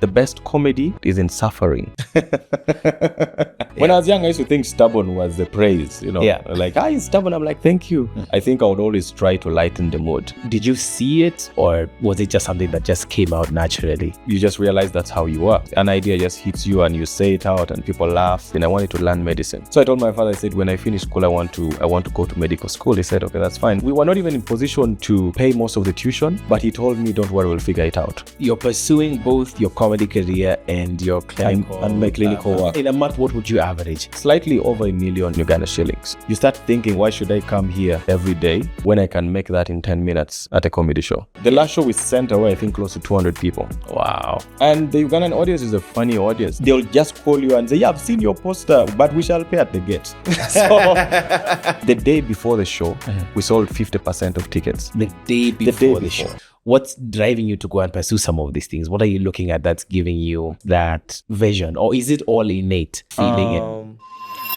the best comedy is in suffering. When I was young, I used to think stubborn was the praise, like, he's stubborn. I'm like, thank you. I think I would always try to lighten the mood. Did you see it, or was it just something that just came out naturally? You just realize that's how you are. An idea just hits you and you say it out and people laugh. And I wanted to learn medicine. So I told my father, I said, when I finish school, I want to go to medical school. He said, okay, that's fine. We were not even in position to pay most of the tuition, but he told me, don't worry, we'll figure it out. You're pursuing both your comedy career and your clinical and my clinical work. In a month, what would you average? Slightly over 1 million Uganda shillings. You start thinking, why should I come here every day when I can make that in 10 minutes at a comedy show? The last show we sent away, I think, close to 200 people. Wow. And the Ugandan audience is a funny audience. They'll just call you and say, yeah, I've seen your poster, but we shall pay at the gate. So the day before the show, we sold 50% of tickets. The day before the show. What's driving you to go and pursue some of these things? What are you looking at that's giving you that vision? Or is it all innate feeling it?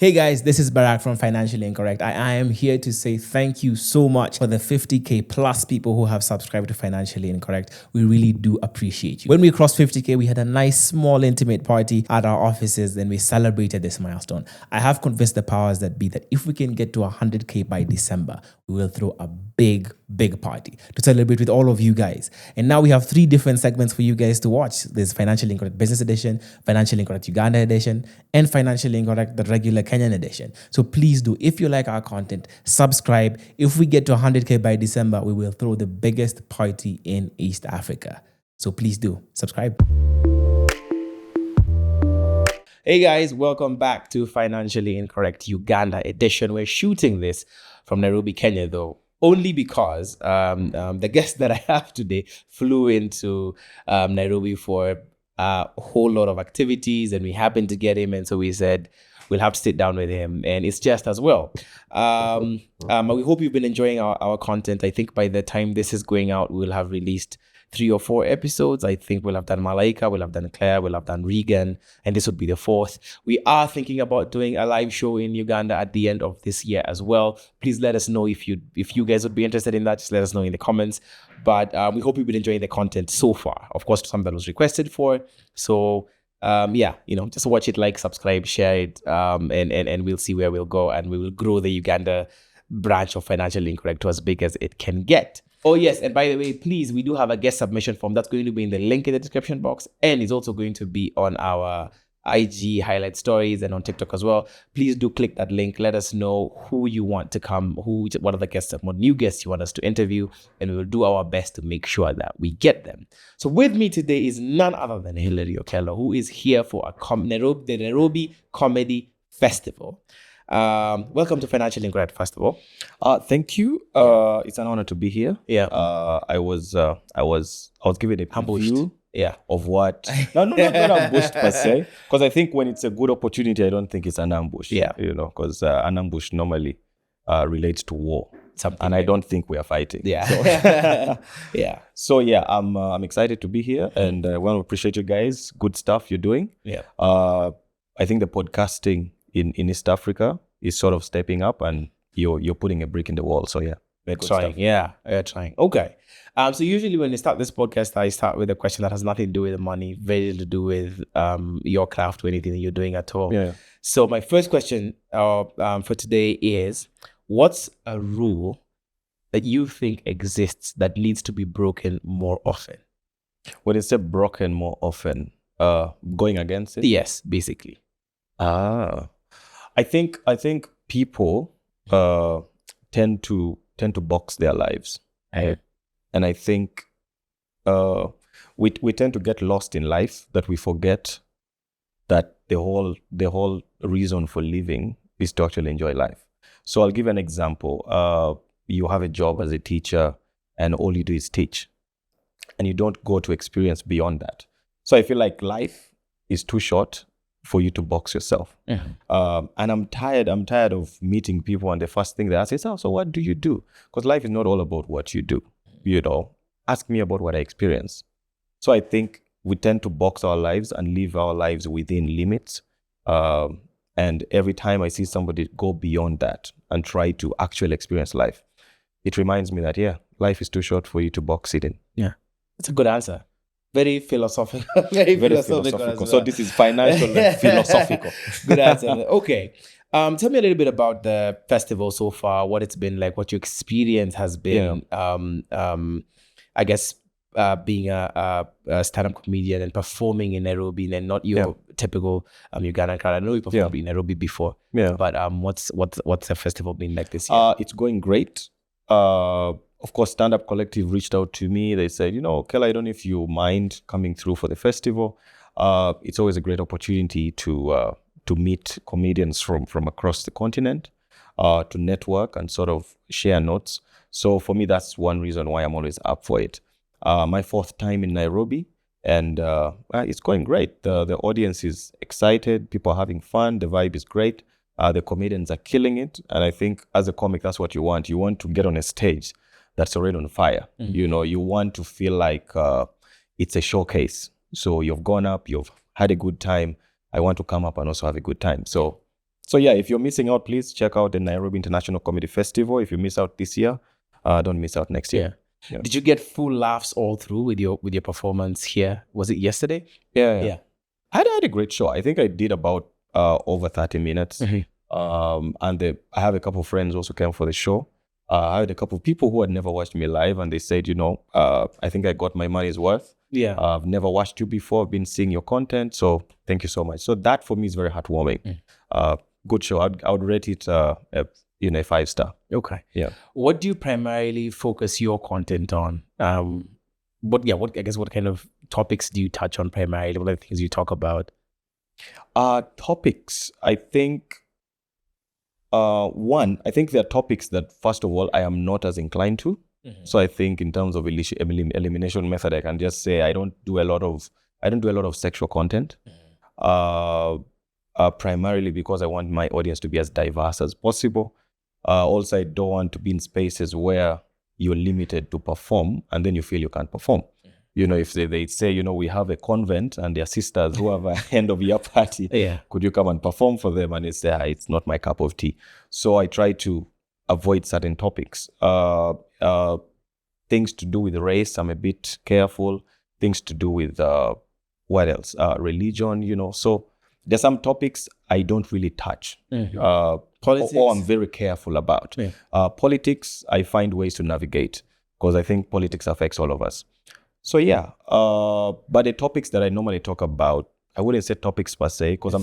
Hey guys, this is Barack from Financially Incorrect. I am here to say thank you so much for the 50K plus people who have subscribed to Financially Incorrect. We really do appreciate you. When we crossed 50K, we had a nice, small, intimate party at our offices, and we celebrated this milestone. I have convinced the powers that be that if we can get to 100K by December, we will throw a big party to celebrate with all of you guys. And now we have 3 different segments for you guys to watch. There's Financially Incorrect Business Edition, Financially Incorrect Uganda Edition, and Financially Incorrect, the regular Kenyan edition. So please do, if you like our content, subscribe. If we get to 100K by December, we will throw the biggest party in East Africa. So please do subscribe. Hey guys, welcome back to Financially Incorrect Uganda edition. We're shooting this from Nairobi, Kenya, though, only because the guest that I have today flew into Nairobi for a whole lot of activities, and we happened to get him, and so we said we'll have to sit down with him, and it's just as well. We hope you've been enjoying our content. I think by the time this is going out, we'll have released 3 or 4 episodes. I think we'll have done Malaika, we'll have done Claire, we'll have done Regan, and this would be the 4th. We are thinking about doing a live show in Uganda at the end of this year as well. Please let us know if you guys would be interested in that. Just let us know in the comments. But we hope you've been enjoying the content so far. Of course, something that was requested for. So just watch it, like, subscribe, share it, and we'll see where we'll go, and we will grow the Uganda branch of Financially Incorrect to as big as it can get. Oh yes, and by the way, please, we do have a guest submission form that's going to be in the link in the description box, and it's also going to be on our IG highlight stories and on TikTok as well. Please do click that link. Let us know who you want to come, what are the guests, what new guests you want us to interview, and we will do our best to make sure that we get them. So with me today is none other than Hilary Okello, who is here for the Nairobi Comedy Festival. Welcome to Financial Incorrect, first of all. Thank you. It's an honor to be here. Yeah. I was given a preview Yeah. of what not ambushed per se, because I think when it's a good opportunity, I don't think it's an ambush. Yeah. Because an ambush normally relates to war. Something, and I don't think we are fighting. Yeah. So, yeah. So yeah, I'm excited to be here, and I want to appreciate you guys. Good stuff you're doing. Yeah. I think the podcasting in East Africa is sort of stepping up, and you're putting a brick in the wall. So yeah, we're trying. Yeah, we're trying. Okay. So usually when we start this podcast, I start with a question that has nothing to do with the money, very little to do with your craft or anything that you're doing at all. Yeah. So my first question for today is, what's a rule that you think exists that needs to be broken more often? When it's said broken more often, going against it? Yes, basically. I think people tend to box their lives, and I think we tend to get lost in life, that we forget that the whole reason for living is to actually enjoy life. So I'll give an example. You have a job as a teacher, and all you do is teach, and you don't go to experience beyond that. So I feel like life is too short for you to box yourself. Mm-hmm. And I'm tired of meeting people, and the first thing they ask is, so what do you do? Because life is not all about what you do. Ask me about what I experience. So I think we tend to box our lives and live our lives within limits. And every time I see somebody go beyond that and try to actually experience life, it reminds me that, life is too short for you to box it in. Yeah, that's a good answer. Very philosophical. Very, Very philosophical. philosophical. As So well. this is financial and philosophical. Good answer. Okay. Tell me a little bit about the festival so far, what it's been like, what your experience has been. I guess being a stand-up comedian and performing in Nairobi and not your typical Ugandan crowd. I know you performed in Nairobi before. Yeah. But what's the festival been like this year? It's going great. Of course, Stand Up Collective reached out to me. They said, Okello, I don't know if you mind coming through for the festival. It's always a great opportunity to meet comedians from across the continent, to network and sort of share notes. So for me, that's one reason why I'm always up for it. My 4th time in Nairobi, and it's going great. The audience is excited. People are having fun. The vibe is great. The comedians are killing it. And I think as a comic, that's what you want. You want to get on a stage that's already on fire. You want to feel like it's a showcase. So you've gone up, you've had a good time. I want to come up and also have a good time. So yeah, if you're missing out, please check out the Nairobi International Comedy Festival. If you miss out this year, don't miss out next year. Yeah. Did you get full laughs all through with your performance here? Was it yesterday? Yeah. I had a great show. I think I did about over 30 minutes. And I have a couple of friends also came for the show. I had a couple of people who had never watched me live, and they said, I think I got my money's worth. Yeah. I've never watched you before. I've been seeing your content. So thank you so much. So that for me is very heartwarming. Good show. I would rate it a 5-star. Okay. Yeah. What do you primarily focus your content on? What kind of topics do you touch on primarily? What are the things you talk about? Topics, I think, I think there are topics that, first of all, I am not as inclined to. So I think in terms of elimination method, I can just say I don't do a lot of sexual content. Primarily because I want my audience to be as diverse as possible. Also, I don't want to be in spaces where you're limited to perform and then you feel you can't perform. If they say, we have a convent and their sisters who have a end of year party, could you come and perform for them? And it's not my cup of tea. So I try to avoid certain topics. Things to do with race, I'm a bit careful. Things to do with, what else? Religion, So there's some topics I don't really touch. Politics? Or I'm very careful about. Politics, I find ways to navigate because I think politics affects all of us. So yeah, but the topics that I normally talk about, I wouldn't say topics per se because I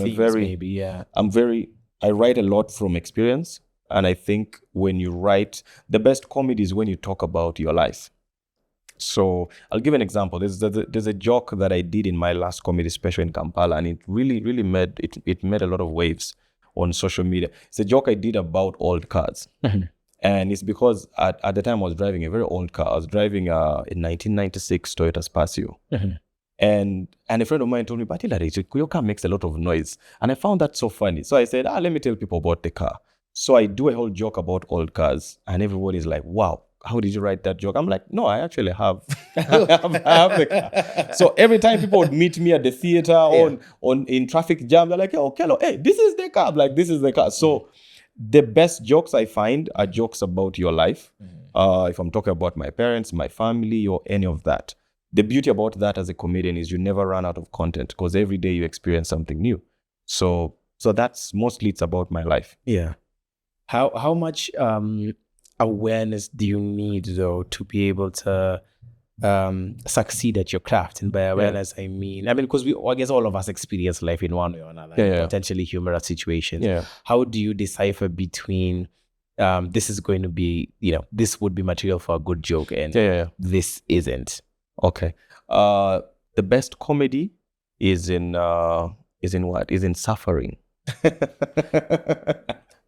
write a lot from experience. And I think when you write, the best comedy is when you talk about your life. So I'll give an example. There's a joke that I did in my last comedy special in Kampala, and it really made a lot of waves on social media. It's a joke I did about old cars. And it's because at the time I was driving a very old car. I was driving a 1996 Toyota Spacio. And a friend of mine told me, but your car makes a lot of noise. And I found that so funny. So I said, let me tell people about the car. So I do a whole joke about old cars, and everybody's like, wow, how did you write that joke? I'm like, no, I actually have, I have the car. So every time people would meet me at the theater in traffic jam, they're like, hey, Okello, hey, this is the car. I'm like, this is the car. So the best jokes I find are jokes about your life. If I'm talking about my parents, my family, or any of that. The beauty about that as a comedian is you never run out of content because every day you experience something new. So that's mostly it's about my life. Yeah. How much awareness do you need though to be able to succeed at your craft? And by awareness, I mean because I guess all of us experience life in one way or another, potentially humorous situations. How do you decipher between this is going to be, this would be material for a good joke and this isn't? Okay. The best comedy is in what? Is in suffering.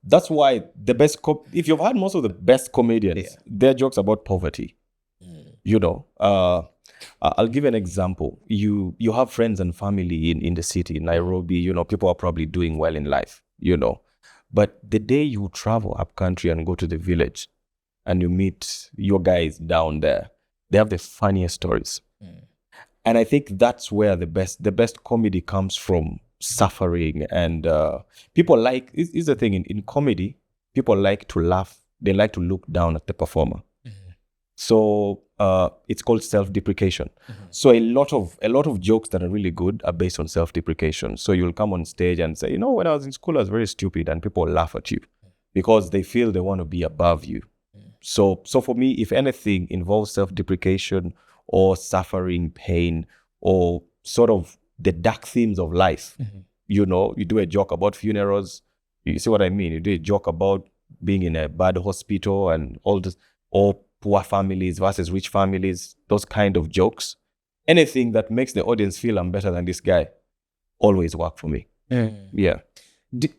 That's why the best if you've had most of the best comedians, their jokes about poverty. I'll give an example. You have friends and family in the city, in Nairobi, people are probably doing well in life, But the day you travel up country and go to the village and you meet your guys down there, they have the funniest stories. And I think that's where the best comedy comes from. Suffering. And people like, is the thing in comedy, people like to laugh, they like to look down at the performer. So it's called self-deprecation. So a lot of jokes that are really good are based on self-deprecation. So you'll come on stage and say, when I was in school, I was very stupid, and people laugh at you because they feel they want to be above you. So for me, if anything involves self-deprecation or suffering, pain, or sort of the dark themes of life, you do a joke about funerals. You see what I mean? You do a joke about being in a bad hospital and all this, or poor families versus rich families, those kind of jokes. Anything that makes the audience feel I'm better than this guy always work for me. Yeah.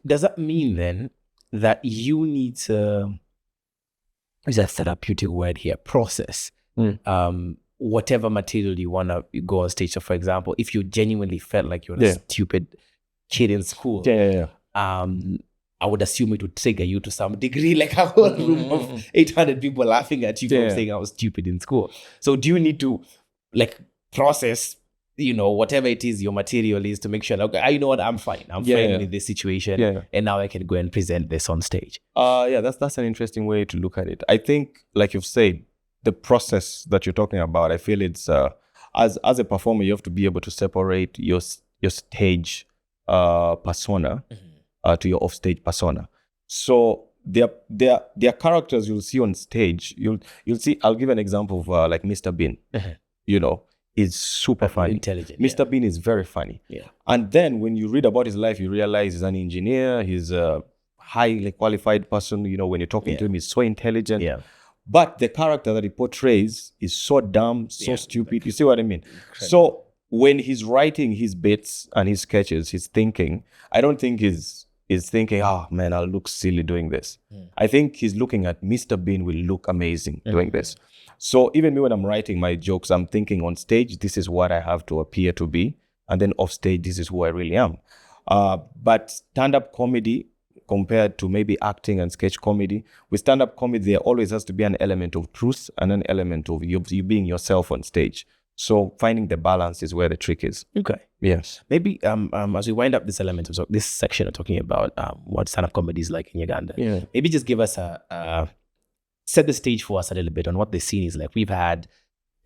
Does that mean then that you need to, is a therapeutic word here, process whatever material you want to go on stage? So for example, if you genuinely felt like you're a stupid kid in school, I would assume it would trigger you to some degree, like a whole room of 800 people laughing at you for saying I was stupid in school. So do you need to like process, whatever it is your material is, to make sure, okay, I know what, I'm fine. I'm fine with this situation, and now I can go and present this on stage. That's an interesting way to look at it. I think, like you've said, the process that you're talking about, I feel it's as a performer, you have to be able to separate your stage persona to your offstage persona. So their characters you'll see on stage. You'll see. I'll give an example of like Mr. Bean. Is super funny. Intelligent. Mr. Bean is very funny. And then when you read about his life, you realize he's an engineer. He's a highly qualified person. When you're talking to him, he's so intelligent. But the character that he portrays is so dumb, so stupid. You see what I mean? Incredible. So when he's writing his bits and his sketches, he's thinking, I don't think he's thinking, oh man, I'll look silly doing this. I think he's looking at Mr. Bean will look amazing doing this. So even me, when I'm writing my jokes, I'm thinking on stage, this is what I have to appear to be. And then off stage, this is who I really am. But stand-up comedy, compared to maybe acting and sketch comedy, with stand-up comedy, there always has to be an element of truth and an element of you being yourself on stage. So finding the balance is where the trick is. Okay. Yes. Maybe as we wind up this element of this section of talking about what stand-up comedy is like in Uganda, maybe just give us set the stage for us a little bit on what the scene is like. We've had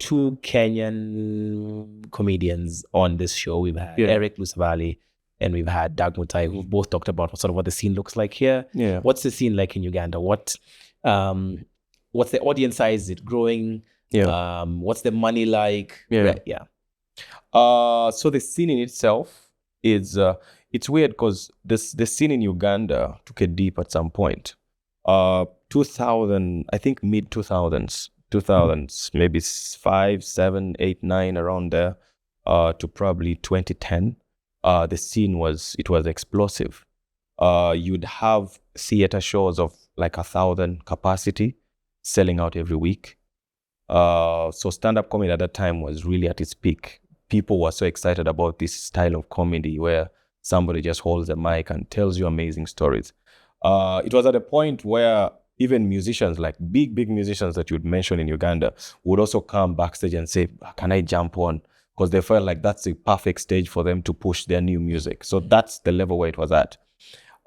2 Kenyan comedians on this show. We've had Eric Lusavali and we've had Doug Mutai, who both talked about sort of what the scene looks like here. What's the scene like in Uganda? What's the audience size? Is it growing? What's the money like? So the scene in itself is it's weird because the scene in Uganda took a dip at some point. 2000, I think mid 2000s, maybe 5, 7, 8, 9, around there, to probably 2010. The scene was explosive. You'd have theater shows of like 1,000 capacity selling out every week. So stand-up comedy at that time was really at its peak. People were so excited about this style of comedy where somebody just holds a mic and tells you amazing stories. It was at a point where even musicians, like big musicians that you'd mention in Uganda, would also come backstage and say, can I jump on? Because they felt like that's the perfect stage for them to push their new music. So that's the level where it was at.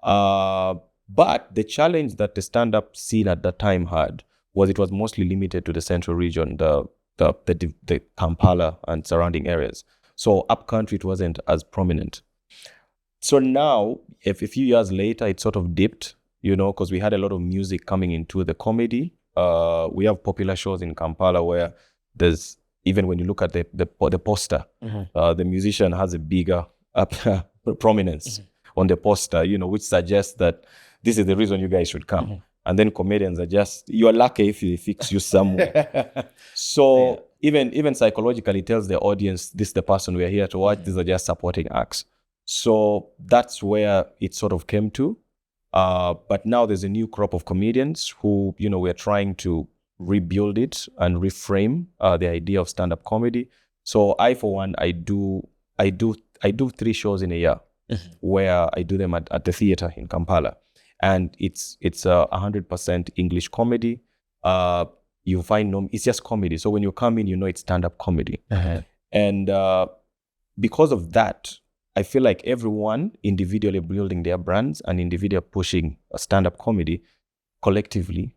But the challenge that the stand-up scene at that time had was it was mostly limited to the central region, the Kampala and surrounding areas. So upcountry, it wasn't as prominent. So now, if a few years later, it sort of dipped, because we had a lot of music coming into the comedy. We have popular shows in Kampala where there's, even when you look at the poster, the musician has a bigger prominence on the poster, which suggests that this is the reason you guys should come. And then comedians are just, you're lucky if they fix you somewhere. So even psychologically tells the audience, this is the person we're here to watch. These are just supporting acts. So that's where it sort of came to. But now there's a new crop of comedians who, we're trying to rebuild it and reframe the idea of stand-up comedy. So I, for one, I do 3 shows in a year where I do them at the theater in Kampala. And it's 100% English comedy. You find it's just comedy. So when you come in, it's stand-up comedy. And because of that, I feel like everyone individually building their brands and individually pushing a stand-up comedy collectively,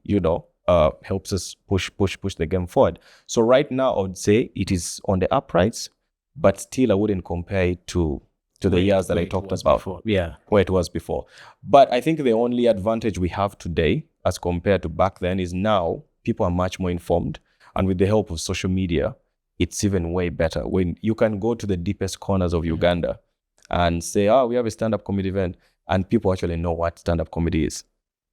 helps us push the game forward. So right now, I would say it is on the uprise, but still I wouldn't compare it to the years that I talked about. Before. Yeah. Where it was before. But I think the only advantage we have today as compared to back then is now people are much more informed. And with the help of social media, it's even way better. When you can go to the deepest corners of Uganda and say, we have a stand-up comedy event, and people actually know what stand-up comedy is.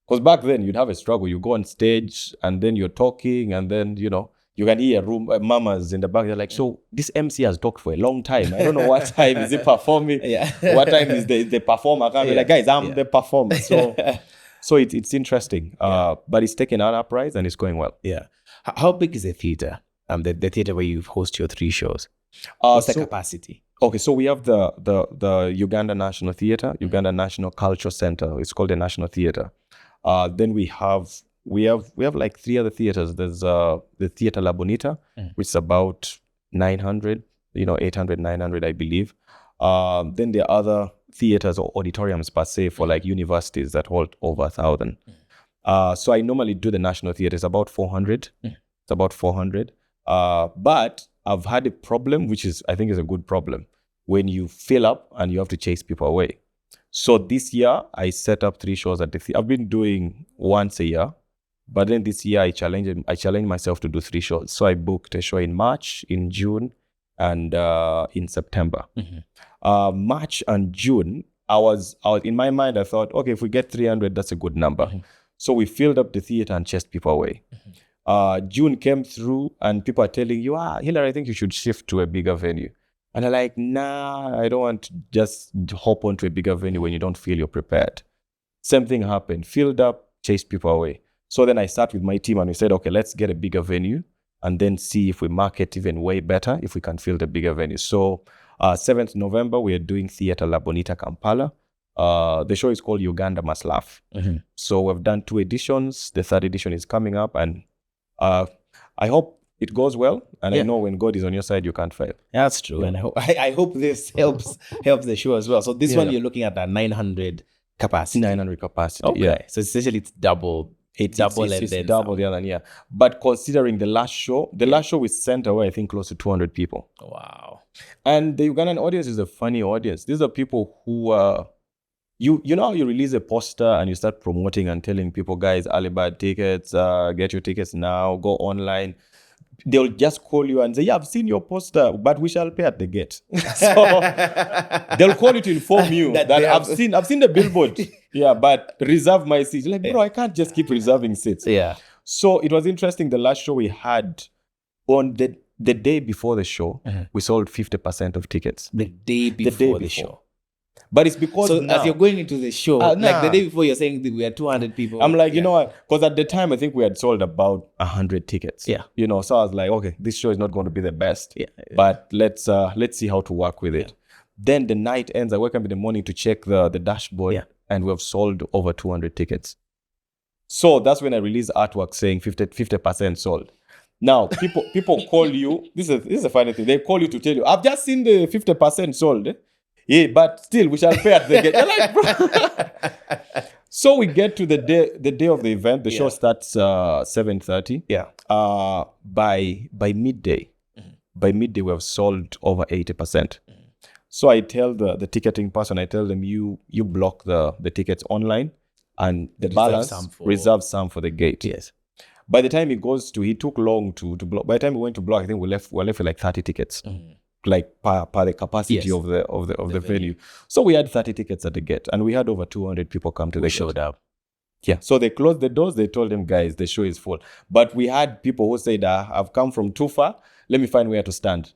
Because back then you'd have a struggle. You go on stage and then you're talking, and then, you can hear mamas in the back. They're like, so this MC has talked for a long time. I don't know what time is he performing. What time is the performer? I can't be like, guys, I'm the performer. So it's interesting. But it's taken an uprise and it's going well. Yeah. How big is the theater? The theater where you host your 3 shows. What's the capacity? Okay, so we have the Uganda National Theatre, Uganda National Culture Center. It's called the National Theatre. Then we have like 3 other theaters. There's the Theatre La Bonita, which is about 900, 800, 900, I believe. Then there are other theaters or auditoriums per se for like universities that hold over 1,000. So I normally do the National Theatre. It's about 400. It's about 400. But I've had a problem, which I think is a good problem, when you fill up and you have to chase people away. So this year I set up 3 shows at the theater. I've been doing once a year, but then this year I challenged myself to do 3 shows. So I booked a show in March, in June, and in September. March and June, I was in my mind, I thought, okay, if we get 300, that's a good number. So we filled up the theater and chased people away. June came through and people are telling you, Hillary, I think you should shift to a bigger venue. And I'm like, nah, I don't want to just hop onto a bigger venue when you don't feel you're prepared. Same thing happened. Filled up, chased people away. So then I sat with my team and we said, okay, let's get a bigger venue and then see if we market even way better, if we can fill the bigger venue. So 7th November, we are doing Theatre La Bonita, Kampala. The show is called Uganda Must Laugh. So we've done 2 editions. The 3rd edition is coming up, and I hope it goes well. And I know when God is on your side, you can't fail. That's true. And I hope this helps the show as well. So this one, you're looking at that 900 capacity. 900 capacity. Okay. Yeah. So essentially it's double. It's double the other, yeah. But considering the last show we sent away, I think, close to 200 people. Wow. And the Ugandan audience is a funny audience. These are people who you know how you release a poster and you start promoting and telling people, guys, early bird tickets, get your tickets now, go online. They'll just call you and say, yeah, I've seen your poster, but we shall pay at the gate. So they'll call you to inform you that I've seen the billboard. Yeah, but reserve my seats. You're like, bro, I can't just keep reserving seats. Yeah. So it was interesting. The last show we had, on the day before the show, we sold 50% of tickets. The day before the show. But it's because as you're going into the show, like the day before, you're saying that we had 200 people. I'm like, you know what? Because at the time, I think we had sold about 100 tickets. Yeah. So I was like, okay, this show is not going to be the best. Yeah. But let's see how to work with it. Then the night ends. I wake up in the morning to check the dashboard, and we have sold over 200 tickets. So that's when I released artwork saying 50% sold. Now people call you. This is a funny thing. They call you to tell you, I've just seen the 50% sold. Yeah, but still, we shall pay at the gate. You're like, bro. So we get to the day of the event. The show starts 7:30. Yeah. By midday, we have sold over 80%. So I tell the ticketing person, I tell them, you block the tickets online, and the balance reserve some for the gate. Yes. By the time he took long to block. By the time we went to block, I think we left with like 30 tickets. Like per the capacity of the venue. So we had 30 tickets at the gate, and we had over 200 people come to the showed up. Yeah. So they closed the doors. They told them, guys, the show is full. But we had people who said, I've come from too far. Let me find where to stand.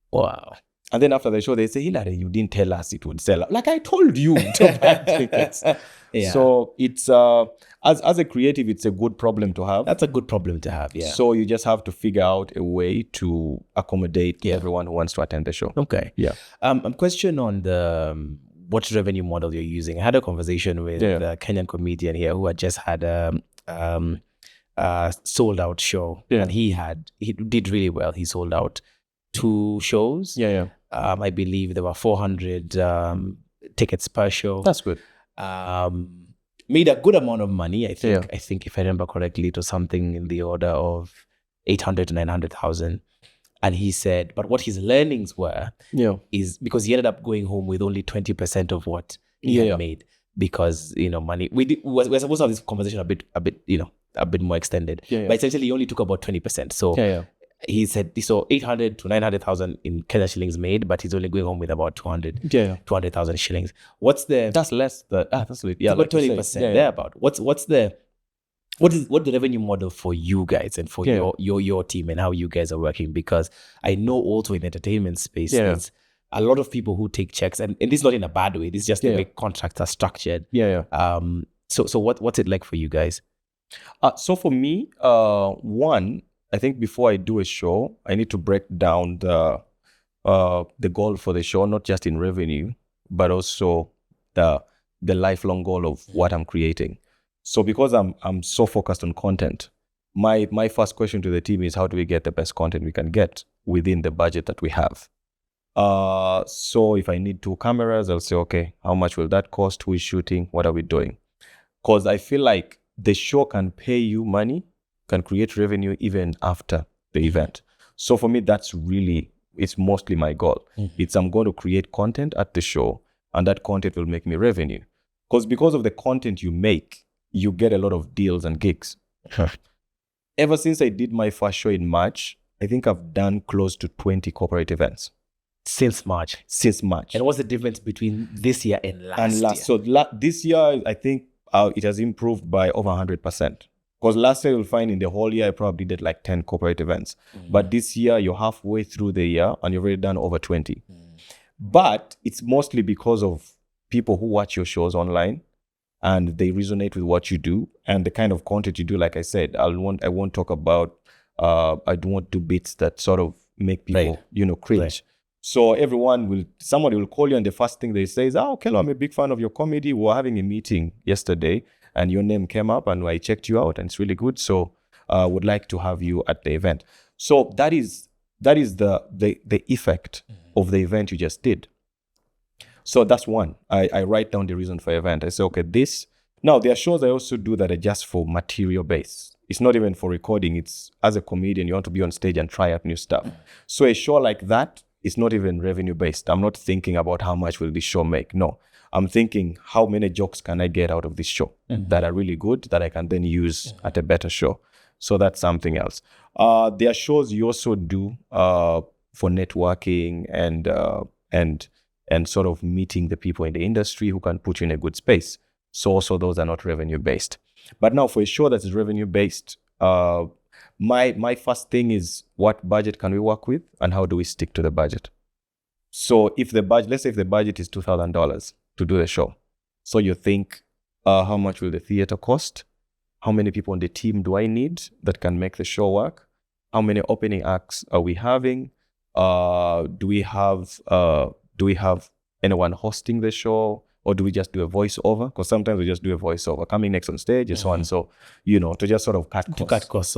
Wow. And then after the show, they say, Hillary, you didn't tell us it would sell out. Like, I told you to buy tickets. Yeah. So it's as a creative, it's a good problem to have. That's a good problem to have, yeah. So you just have to figure out a way to accommodate everyone who wants to attend the show. Okay. Yeah. A question on the what revenue model you're using. I had a conversation with a Kenyan comedian here who had just had a sold out show, and he did really well. He sold out 2 shows. Yeah. I believe there were 400 tickets per show. That's good. made a good amount of money. I think. Yeah. I think if I remember correctly, it was something in the order of 800 to 900,000. And he said, but what his learnings were Yeah. is because he ended up going home with only 20% of what he had made, because money. We're supposed to have this conversation a bit more extended, but essentially he only took about 20%. So he said so 800 to 900,000 in Kenya shillings made, but he's only going home with about 200,000 shillings. What's the That's less than that's like, about 20% thereabout. What's the revenue model for you guys and for your team, and how you guys are working? Because I know also in the entertainment space, there's a lot of people who take checks, and this is not in a bad way. This is just the way contracts are structured. So what's it like for you guys? So for me, one, I think before I do a show, I need to break down the goal for the show, not just in revenue, but also the lifelong goal of what I'm creating. So because I'm so focused on content, my first question to the team is, how do we get the best content we can get within the budget that we have? So if I need 2 cameras, I'll say, okay, how much will that cost? Who is shooting? What are we doing? Because I feel like the show can pay you money, can create revenue even after the event. So for me, it's mostly my goal. It's I'm going to create content at the show, and that content will make me revenue. Because of the content you make, you get a lot of deals and gigs. Ever since I did my first show in March, I think I've done close to 20 corporate events. Since March. And what's the difference between this year and last year? So this year, I think it has improved by over 100%. Because last year, you'll find in the whole year, I probably did like 10 corporate events. But this year, you're halfway through the year and you've already done over 20. But it's mostly because of people who watch your shows online and they resonate with what you do and the kind of content you do. Like I said, I won't talk about, I don't want to do bits that sort of make people, cringe. Right. So somebody will call you and the first thing they say is, Okello, I'm a big fan of your comedy. We were having a meeting yesterday and your name came up and I checked you out and it's really good. So would like to have you at the event. So that is the effect of the event you just did. So that's one. I write down the reason for event. I say, okay, this. Now, there are shows I also do that are just for material base. It's not even for recording. It's as a comedian, you want to be on stage and try out new stuff. So a show like that is not even revenue based. I'm not thinking about how much will this show make. No, I'm thinking how many jokes can I get out of this show that are really good that I can then use at a better show. So that's something else. There are shows you also do for networking and sort of meeting the people in the industry who can put you in a good space. So also those are not revenue based. But now for a show that is revenue based, my first thing is, what budget can we work with and how do we stick to the budget? So if the budget, let's say if the budget is $2,000 to do the show. So you think, how much will the theater cost? How many people on the team do I need that can make the show work? How many opening acts are we having? Do we have anyone hosting the show, or do we just do a voiceover? Because sometimes we just do a voiceover, coming next on stage and so on. So, to just sort of cut costs.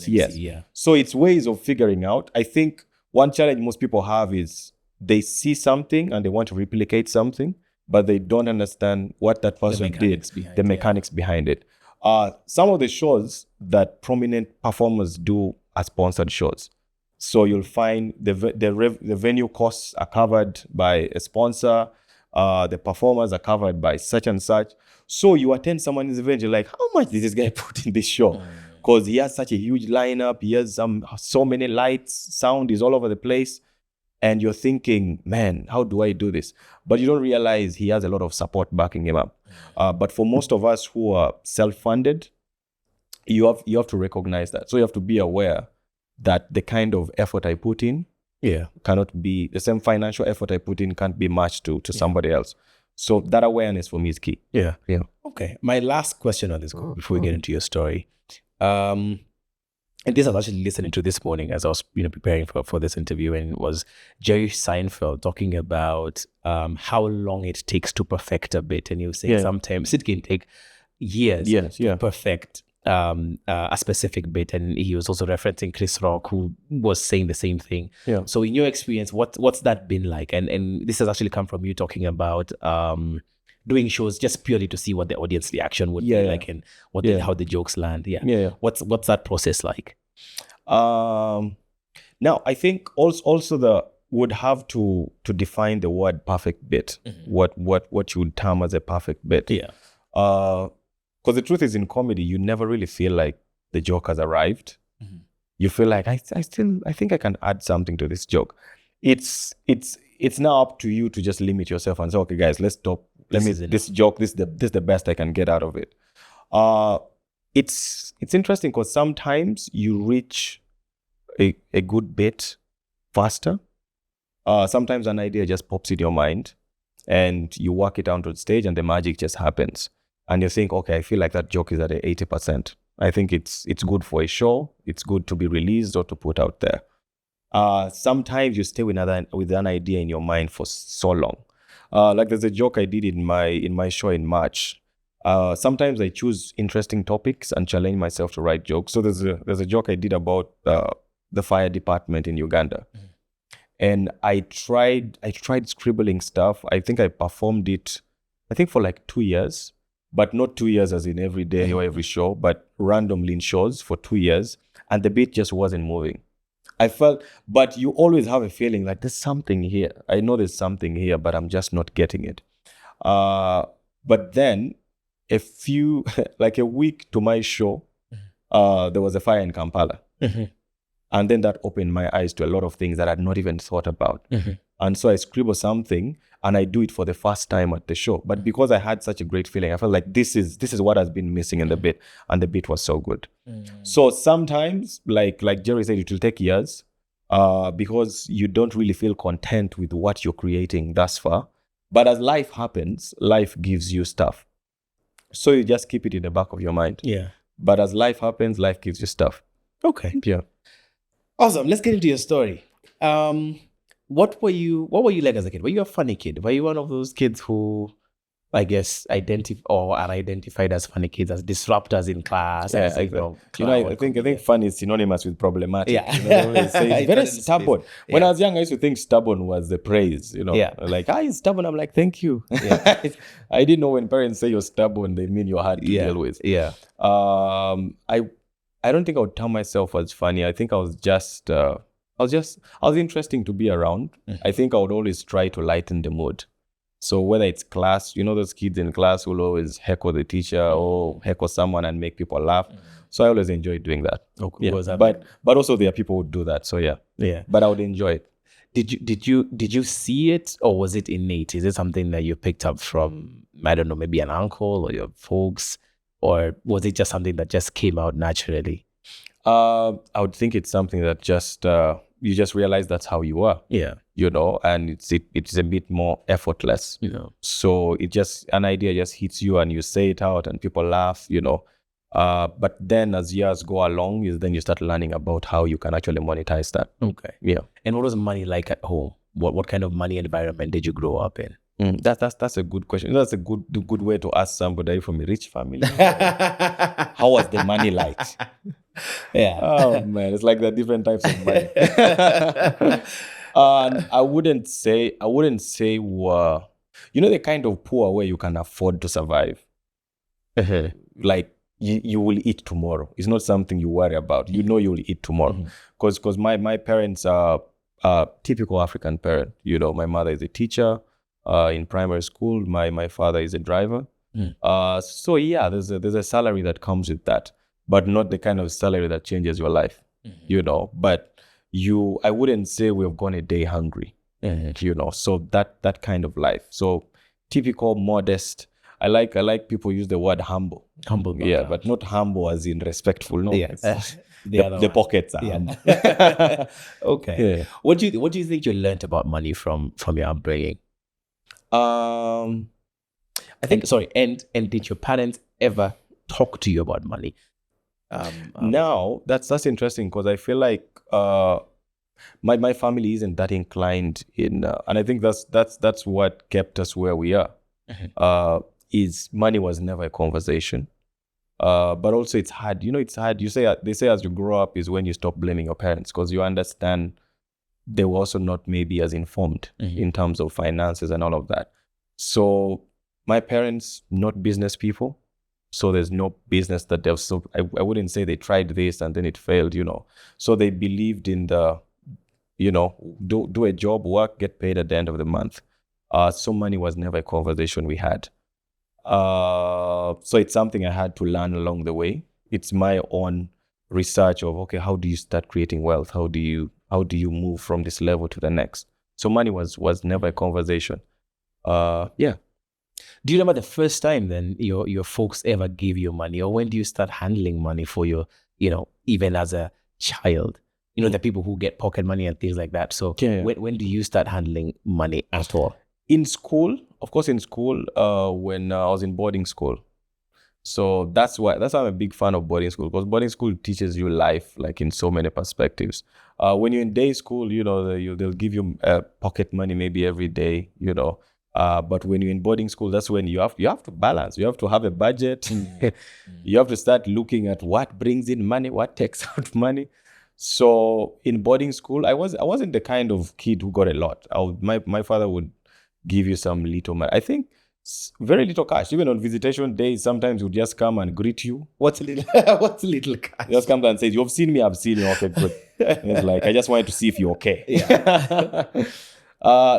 Yes. Yeah. So it's ways of figuring out. I think one challenge most people have is they see something and they want to replicate something, but they don't understand what that person did, the mechanics behind it. Some of the shows that prominent performers do are sponsored shows. So you'll find the venue costs are covered by a sponsor. The performers are covered by such and such. So you attend someone's event, you're like, how much did this guy put in this show? Because he has such a huge lineup. He has so many lights, sound is all over the place. And you're thinking, man, how do I do this? But you don't realize he has a lot of support backing him up. But for most of us who are self-funded, you have to recognize that. So you have to be aware that the kind of effort I put in cannot be the same financial effort I put in can't be matched to somebody else. So that awareness for me is key. Yeah. Okay. My last question on this before we get into your story. And this I was actually listening to this morning as I was preparing for this interview, and it was Jerry Seinfeld talking about how long it takes to perfect a bit. And he was saying sometimes it can take years to perfect a specific bit. And he was also referencing Chris Rock, who was saying the same thing. So in your experience, what's that been like? And this has actually come from you talking about doing shows just purely to see what the audience reaction would Yeah, be yeah. like and what Yeah. how the jokes land. Yeah. Yeah. What's that process like? Now I think also the would have to define the word perfect bit. What you would term as a perfect bit. Yeah. Because the truth is, in comedy, you never really feel like the joke has arrived. You feel like I think I can add something to this joke. It's now up to you to just limit yourself and say, okay, guys, let's stop. This joke, this is the best I can get out of it. It's interesting because sometimes you reach a good bit faster. Sometimes an idea just pops in your mind and you work it onto the stage and the magic just happens. And you think, okay, I feel like that joke is at 80%. I think it's good for a show. It's good to be released or to put out there. Sometimes you stay with an idea in your mind for so long. Like there's a joke I did in my show in March. Sometimes I choose interesting topics and challenge myself to write jokes. So there's a joke I did about the fire department in Uganda. And I tried scribbling stuff. I think I performed it, I think for like 2 years, but not 2 years as in every day or every show, but randomly in shows for 2 years. And the beat just wasn't moving. I felt, but you always have a feeling like there's something here. I know there's something here, but I'm just not getting it. But then like a week to my show, there was a fire in Kampala. And then that opened my eyes to a lot of things that I'd not even thought about. And so I scribble something and I do it for the first time at the show. But because I had such a great feeling, I felt like this is what has been missing in the bit. And the bit was so good. So sometimes, like Jerry said, it will take years because you don't really feel content with what you're creating thus far. But as life happens, life gives you stuff. So you just keep it in the back of your mind. Yeah. But as life happens, life gives you stuff. Okay. Yeah. Awesome. Let's get into your story. What were you like as a kid? Were you a funny kid? Were you one of those kids who, I guess, are identified as funny kids, as disruptors in class? Yeah, as, exactly. I think funny is synonymous with problematic. Yeah. It's very stubborn. When I was young, I used to think stubborn was the praise. Yeah. Like, he's stubborn. I'm like, thank you. Yeah. I didn't know when parents say you're stubborn, they mean you're hard to deal with. Yeah. I don't think I would term myself as funny. I think I was just interesting to be around. I think I would always try to lighten the mood. So whether it's class, those kids in class will always heckle the teacher or heckle someone and make people laugh. So I always enjoy doing that. Okay. Yeah. But also there are people who do that. So yeah. Yeah. But I would enjoy it. Did you see it, or was it innate? Is it something that you picked up from, I don't know, maybe an uncle or your folks? Or was it just something that just came out naturally? I would think it's something that just you just realize that's how you are. Yeah. And it's a bit more effortless. So an idea just hits you and you say it out and people laugh. But then as years go along, then you start learning about how you can actually monetize that. Okay. Yeah. And what was money like at home? What kind of money environment did you grow up in? That's a good question. That's a good way to ask somebody from a rich family. How was the money like? Yeah. Oh man, it's like there are different types of money. And I wouldn't say the kind of poor where you can afford to survive. Like you will eat tomorrow. It's not something you worry about. You'll eat tomorrow. Because my parents are typical African parent. My mother is a teacher in primary school. My father is a driver. So yeah, there's a salary that comes with that, but not the kind of salary that changes your life. But I wouldn't say we've gone a day hungry. So that kind of life. So typical modest. I like people use the word humble. Humble. Yeah, but not humble as in respectful. No. Yeah. The pockets are humble. Okay. Yeah. What do you think you learned about money from your upbringing? I think. Sorry. And did your parents ever talk to you about money? Now that's interesting because I feel like my family isn't that inclined in, and I think that's what kept us where we are. Is money was never a conversation, but also it's hard. It's hard. They say as you grow up is when you stop blaming your parents because you understand they were also not maybe as informed in terms of finances and all of that. So my parents not business people, so there's no business that they've. So I wouldn't say they tried this and then it failed, So they believed in the, do a job, work, get paid at the end of the month. So money was never a conversation we had. So it's something I had to learn along the way. It's my own research of, okay, how do you start creating wealth? How do you move from this level to the next? So money was never a conversation. Yeah. Do you remember the first time then your folks ever gave you money, or when do you start handling money for your, even as a child? The people who get pocket money and things like that. So when do you start handling money at all? In school, of course, when I was in boarding school. So that's why I'm a big fan of boarding school, because boarding school teaches you life, like in so many perspectives. When you're in day school, they'll give you pocket money maybe every day, but when you're in boarding school, that's when you have to balance. You have to have a budget. You have to start looking at what brings in money, what takes out money. So in boarding school, I wasn't the kind of kid who got a lot. My father would give you some little money. I think very little cash. Even on visitation days, sometimes he would just come and greet you. What's little cash? He just comes and says, "You've seen me, I've seen you. Okay, good." And it's like, I just wanted to see if you're okay. Yeah.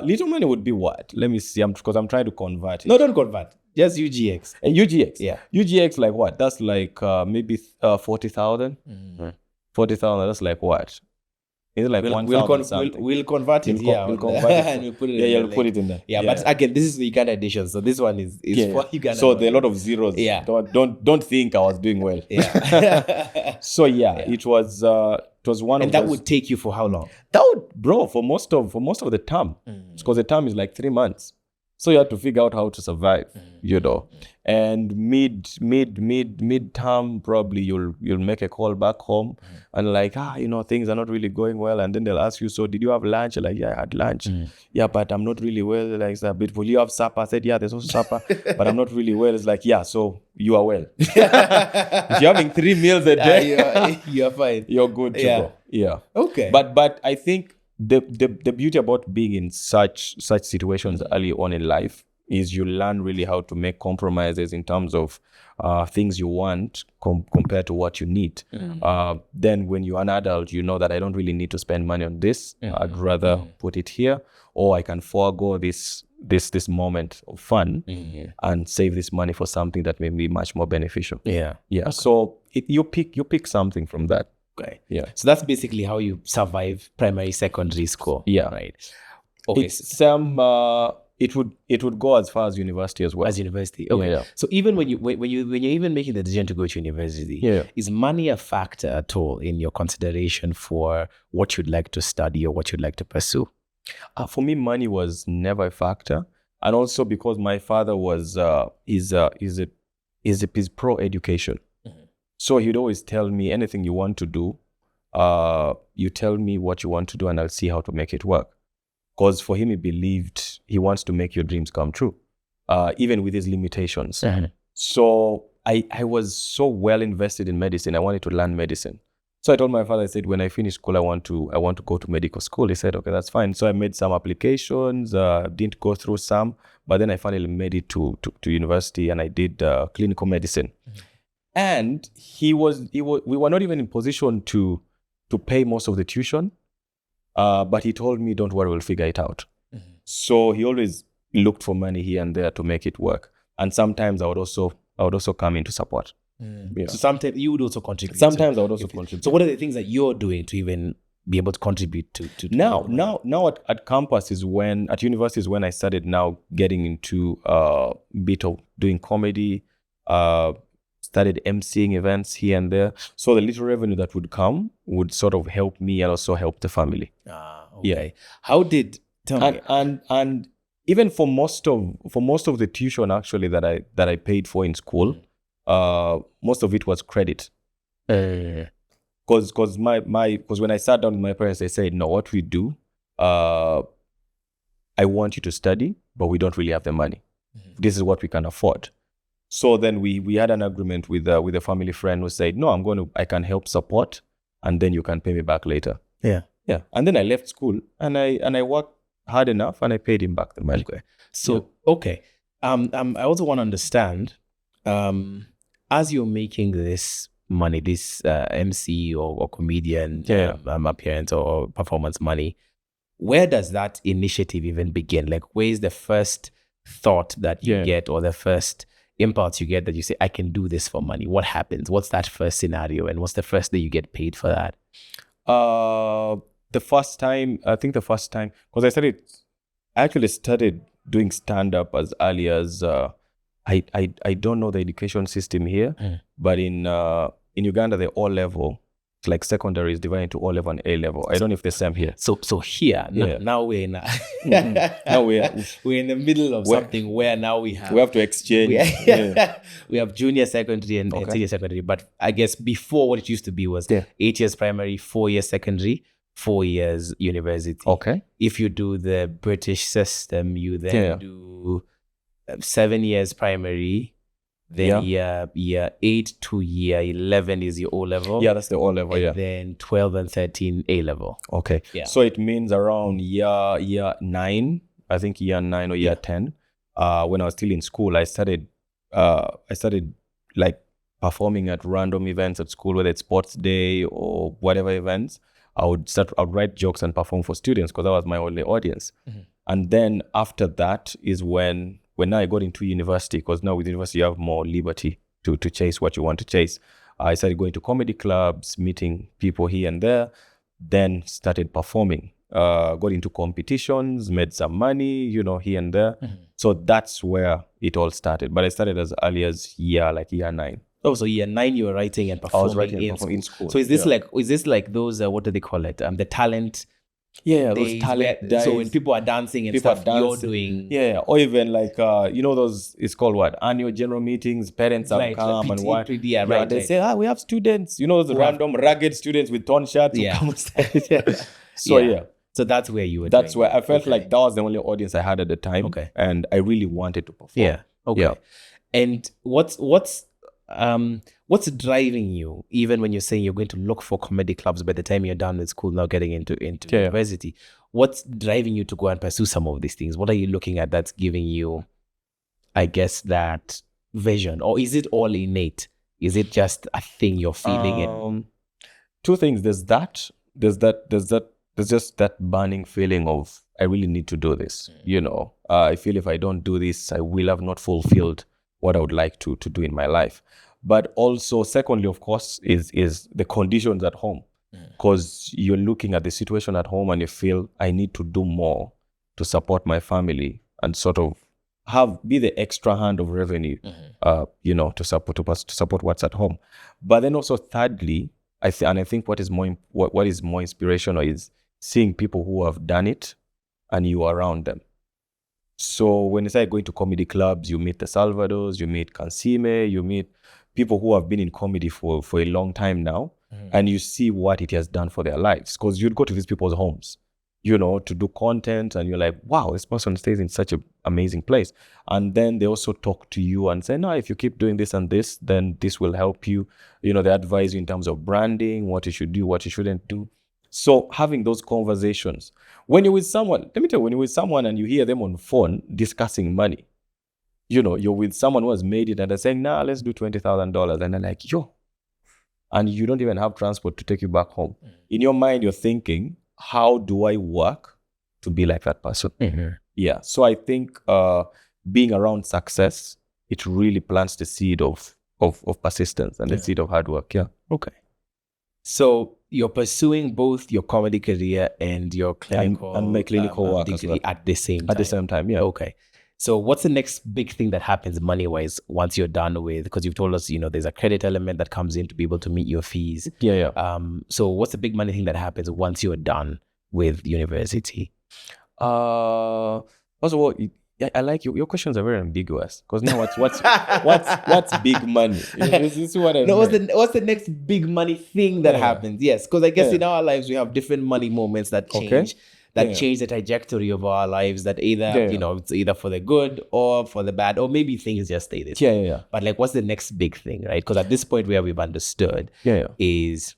Little money would be what? Let me see. Because I'm trying to convert it. No, don't convert. Just UGX. UGX. Yeah. UGX, like what? That's like maybe 40,000. 40,000. That's like what? Is it like 1,000 something? We'll convert it. We'll convert it. And we'll put it. You'll put it in there. Yeah, but again, this is the Uganda edition, so this one is for Uganda. So there are a lot of zeros. Yeah. Don't think I was doing well. Yeah. So it was one of. And that would take you for how long? That would, bro, for most of the term, because the term is like 3 months. So you had to figure out how to survive, And mid term, probably you'll make a call back home and like, things are not really going well. And then they'll ask you, so did you have lunch? You're like, yeah, I had lunch. Yeah, but I'm not really well. Like, it's a bit, will you have supper? I said, yeah, there's also supper, but I'm not really well. It's like, yeah, so you are well. If you're having 3 meals a day, you're fine. You're good to go. Yeah. Okay. But I think the beauty about being in such situations early on in life is you learn really how to make compromises in terms of things you want compared to what you need. Then when you're an adult, you know that I don't really need to spend money on this. I'd rather put it here, or I can forego this moment of fun and save this money for something that may be much more beneficial. Yeah. Okay. So you pick something from that. Okay. Yeah. So that's basically how you survive primary, secondary school. Yeah. Right. Okay. It's it would go as far as university as well. As university. Okay. Yeah. So even when you're even making the decision to go to university, is money a factor at all in your consideration for what you'd like to study or what you'd like to pursue? For me, money was never a factor, and also because my father was is pro education. So he'd always tell me, anything you want to do, you tell me what you want to do and I'll see how to make it work. Because for him, he believed he wants to make your dreams come true, even with his limitations. So I was so well invested in medicine. I wanted to learn medicine. So I told my father, I said, when I finish school, I want to go to medical school. He said, okay, that's fine. So I made some applications, didn't go through some, but then I finally made it to university and I did clinical medicine. And we were not even in position to pay most of the tuition, but he told me, don't worry, we'll figure it out. So he always looked for money here and there to make it work. And sometimes I would also come in to support. Yeah. So sometimes you would also contribute. Sometimes I would also contribute. So what are the things that you're doing to even be able to contribute to now at campus at university is when I started now getting into a bit of doing comedy, started emceeing events here and there. So the little revenue that would come would sort of help me and also help the family. Okay. Yeah. How did tell me? And even for most of the tuition actually that I paid for in school, most of it was credit. Because when I sat down with my parents, they said, no, what we do, I want you to study, but we don't really have the money. This is what we can afford. So then we had an agreement with a family friend who said, no, I can help support, and then you can pay me back later. Yeah. Yeah. And then I left school and I worked hard enough and I paid him back the money. Okay. So, okay. I also want to understand, as you're making this money, this MC or comedian appearance or performance money, where does that initiative even begin? Like, where is the first thought that you get, or the first impulse you get that you say, I can do this for money? What happens? What's that first scenario? And what's the first day you get paid for that? The first time, because I actually started doing stand-up as early as, I don't know the education system here, but in Uganda, the O-level, it's like secondary is divided into O-level and A-level. I don't know if the same here. So here, now we're in now we're in the middle of something where now we have to exchange. We have junior secondary and senior secondary. But I guess before, what it used to be was 8 years primary, 4 years secondary, 4 years university. Okay. If you do the British system, you then do 7 years primary. Then year 8 to year 11 is your O-level. Yeah, that's the O-level, and then 12 and 13 A-level. Okay. Yeah. So it means around year 9, I think year 9 or year 10, when I was still in school, I started like performing at random events at school, whether it's sports day or whatever events. I would write jokes and perform for students because that was my only audience. And then after that is when I got into university, because now with university you have more liberty to chase what you want to chase. I started going to comedy clubs, meeting people here and there, then started performing. Got into competitions, made some money, here and there. So that's where it all started. But I started as early as year 9. Oh, so year 9 you were writing and performing, I was writing in school. So is this like those what do they call it? The talent. Yeah, those talent days. So when people are dancing and stuff, you're doing. Yeah, or even like those, it's called what? Annual general meetings, parents have come and what? They say, we have students, those random ragged students with torn shirts who come and So So that's where you were. That's where I felt like that was the only audience I had at the time. Okay. And I really wanted to perform. Yeah. Okay. Yeah. And what's driving you, even when you're saying you're going to look for comedy clubs by the time you're done with school, now getting into university? What's driving you to go and pursue some of these things? What are you looking at that's giving you, I guess, that vision? Or is it all innate? Is it just a thing you're feeling? Two things. There's just that burning feeling of, I really need to do this. I feel if I don't do this, I will have not fulfilled what I would like to do in my life. But also, secondly, of course, is the conditions at home. Because you're looking at the situation at home and you feel, I need to do more to support my family and sort of be the extra hand of revenue, to support what's at home. But then also, thirdly, I think what is more inspirational is seeing people who have done it and you are around them. So when you start going to comedy clubs, you meet the Salvadors, you meet Kansime, you meet people who have been in comedy for a long time now, and you see what it has done for their lives. Because you'd go to these people's homes, to do content, and you're like, wow, this person stays in such an amazing place. And then they also talk to you and say, no, if you keep doing this and this, then this will help you. They advise you in terms of branding, what you should do, what you shouldn't do. So having those conversations, when you're with someone, let me tell you, when you're with someone and you hear them on phone discussing money, you're with someone who has made it and they're saying, let's do $20,000. And they're like, and you don't even have transport to take you back home. In your mind, you're thinking, how do I work to be like that person? Yeah. So I think being around success, it really plants the seed of persistence and the seed of hard work. Yeah. Okay. So you're pursuing both your comedy career and your clinical and my clinical work degree as well. at the same time. At the same time, yeah. Okay. So what's the next big thing that happens money-wise once you're done with, because you've told us, there's a credit element that comes in to be able to meet your fees. Yeah. So what's the big money thing that happens once you're done with university? First of all, I like your questions are very ambiguous, because now what's big money? This is what I mean. What's the next big money thing that happens? Yes, because I guess in our lives we have different money moments that change. Change the trajectory of our lives, that either it's either for the good or for the bad, or maybe things just stay the same. Yeah. But like, what's the next big thing, right? Because at this point where we've understood is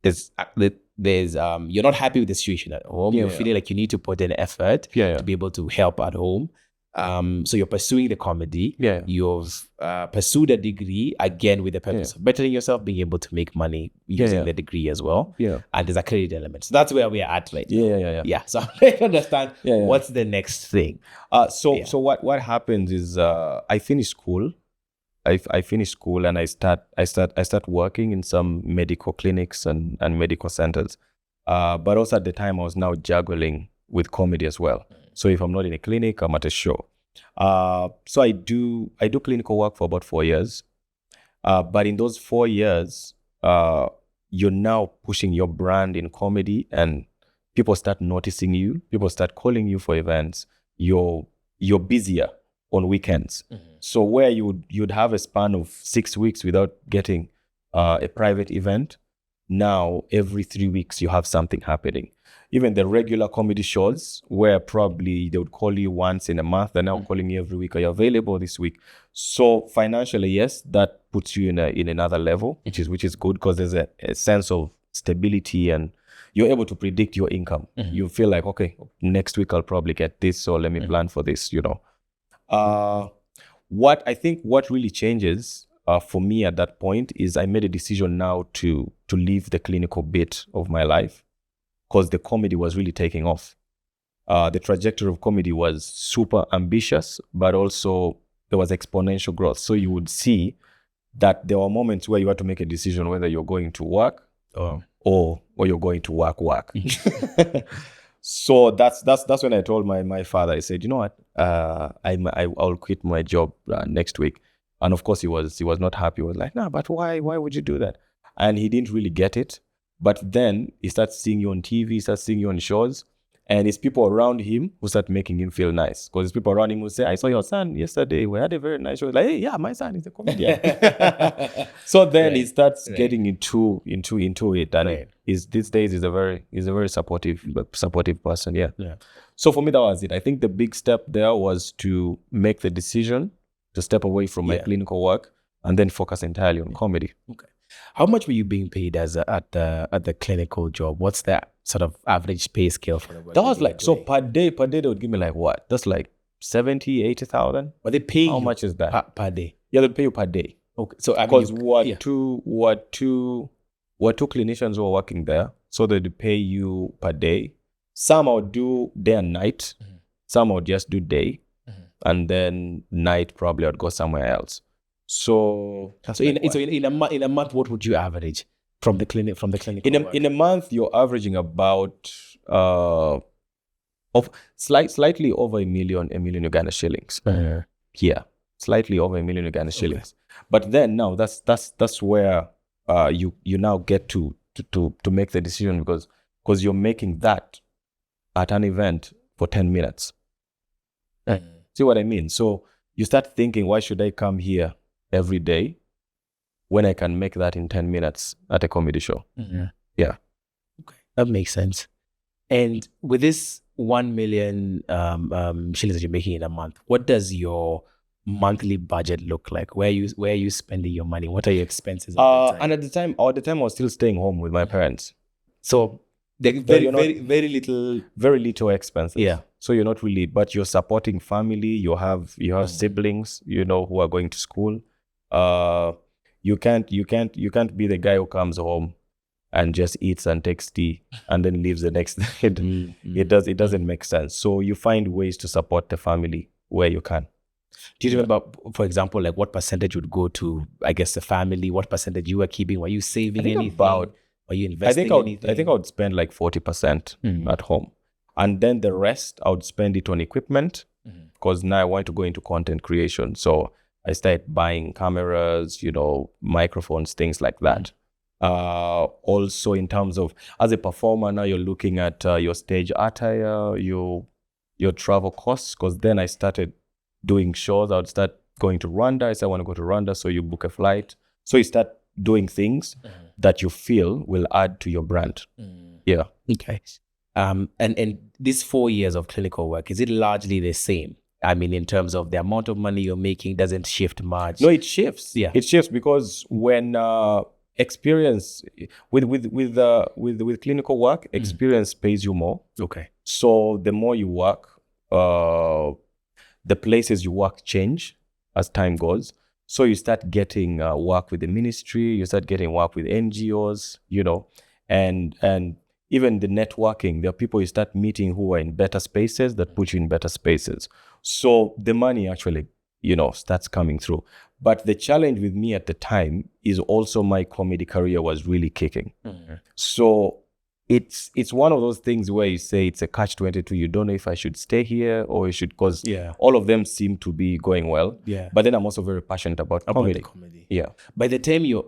there's you're not happy with the situation at home. You're feeling like you need to put in effort to be able to help at home. So you're pursuing the comedy. Yeah. You've pursued a degree again with the purpose of bettering yourself, being able to make money using the degree as well. Yeah. And there's a credit element. So that's where we are at right now. Yeah. So I'm trying to understand Yeah. what's the next thing. So what happens is I finish school. I finish school and I start working in some medical clinics and medical centers. But also at the time I was now juggling with comedy as well. So if I'm not in a clinic, I'm at a show. So I do clinical work for about 4 years. But in those 4 years, you're now pushing your brand in comedy and people start noticing you. People start calling you for events. You're busier on weekends. So where you'd have a span of 6 weeks without getting a private event, now every 3 weeks you have something happening. Even the regular comedy shows where probably they would call you once in a month, they're now calling you every week. Are you available this week? So financially, yes, that puts you in another level, which is good because there's a sense of stability and you're able to predict your income. You feel like, okay, next week I'll probably get this, so let me plan for this, What really changes for me at that point is I made a decision now to leave the clinical bit of my life because the comedy was really taking off. The trajectory of comedy was super ambitious, but also there was exponential growth. So you would see that there were moments where you had to make a decision whether you're going to work or you're going to work. So that's when I told my father. I said, you know what, I'll quit my job next week. And of course he was not happy. He was like, nah, but why would you do that? And he didn't really get it. But then he starts seeing you on TV, he starts seeing you on shows, and it's people around him who start making him feel nice. Because it's people around him who say, I saw your son yesterday, we had a very nice show. Like, hey, yeah, my son is a comedian. So then he starts getting into it, and these days he's a very supportive person. Yeah. So for me, that was it. I think the big step there was to make the decision to step away from my clinical work and then focus entirely on comedy. Okay. How much were you being paid at the clinical job? What's that sort of average pay scale for the work? That was like, so per day they would give me like what? That's like 70,000-80,000. But they pay How much is that? Per day? Yeah, they pay you per day. Okay. So because two clinicians were working there, so they'd pay you per day. Some would do day and night. Some would just do day, and then night probably I'd go somewhere else. So in a month, what would you average from the clinic? In a month, you're averaging about slightly over a million Uganda shillings. Yeah, slightly over a million Uganda shillings. But then now that's where you now get to make the decision because you're making that at an event for 10 minutes. See what I mean? So you start thinking, why should I come here every day when I can make that in 10 minutes at a comedy show? Yeah. Okay. That makes sense. And with this 1 million shillings that you're making in a month, what does your monthly budget look like? Where are you spending your money? What are your expenses? And at the time I was still staying home with my parents. So very little expenses. Yeah. So you're not really, but you're supporting family. You have siblings, who are going to school. You can't be the guy who comes home and just eats and takes tea and then leaves the next day. It doesn't make sense. So you find ways to support the family where you can. Do you remember, for example, like what percentage would go to, I guess, the family? What percentage you were keeping? Were you saving anything? Were you investing anything? I think I would spend like 40% at home. And then the rest, I would spend it on equipment because now I want to go into content creation. So I started buying cameras, microphones, things like that. Also, in terms of as a performer, now you're looking at your stage attire, your travel costs, because then I started doing shows. I would start going to Rwanda. I said, I want to go to Rwanda. So you book a flight. So you start doing things that you feel will add to your brand. Yeah. Okay. And these 4 years of clinical work, is it largely the same? I mean, in terms of the amount of money you're making, doesn't shift much? No, it shifts. Yeah. It shifts because when experience with clinical work, experience pays you more. Okay. So the more you work, the places you work change as time goes. So you start getting work with the ministry, you start getting work with NGOs, and even the networking. There are people you start meeting who are in better spaces that put you in better spaces. So the money actually, starts coming through. But the challenge with me at the time is also my comedy career was really kicking. So it's one of those things where you say it's a catch-22. You don't know if I should stay here or you should, because all of them seem to be going well. Yeah. But then I'm also very passionate about comedy. The comedy. Yeah. By the time you're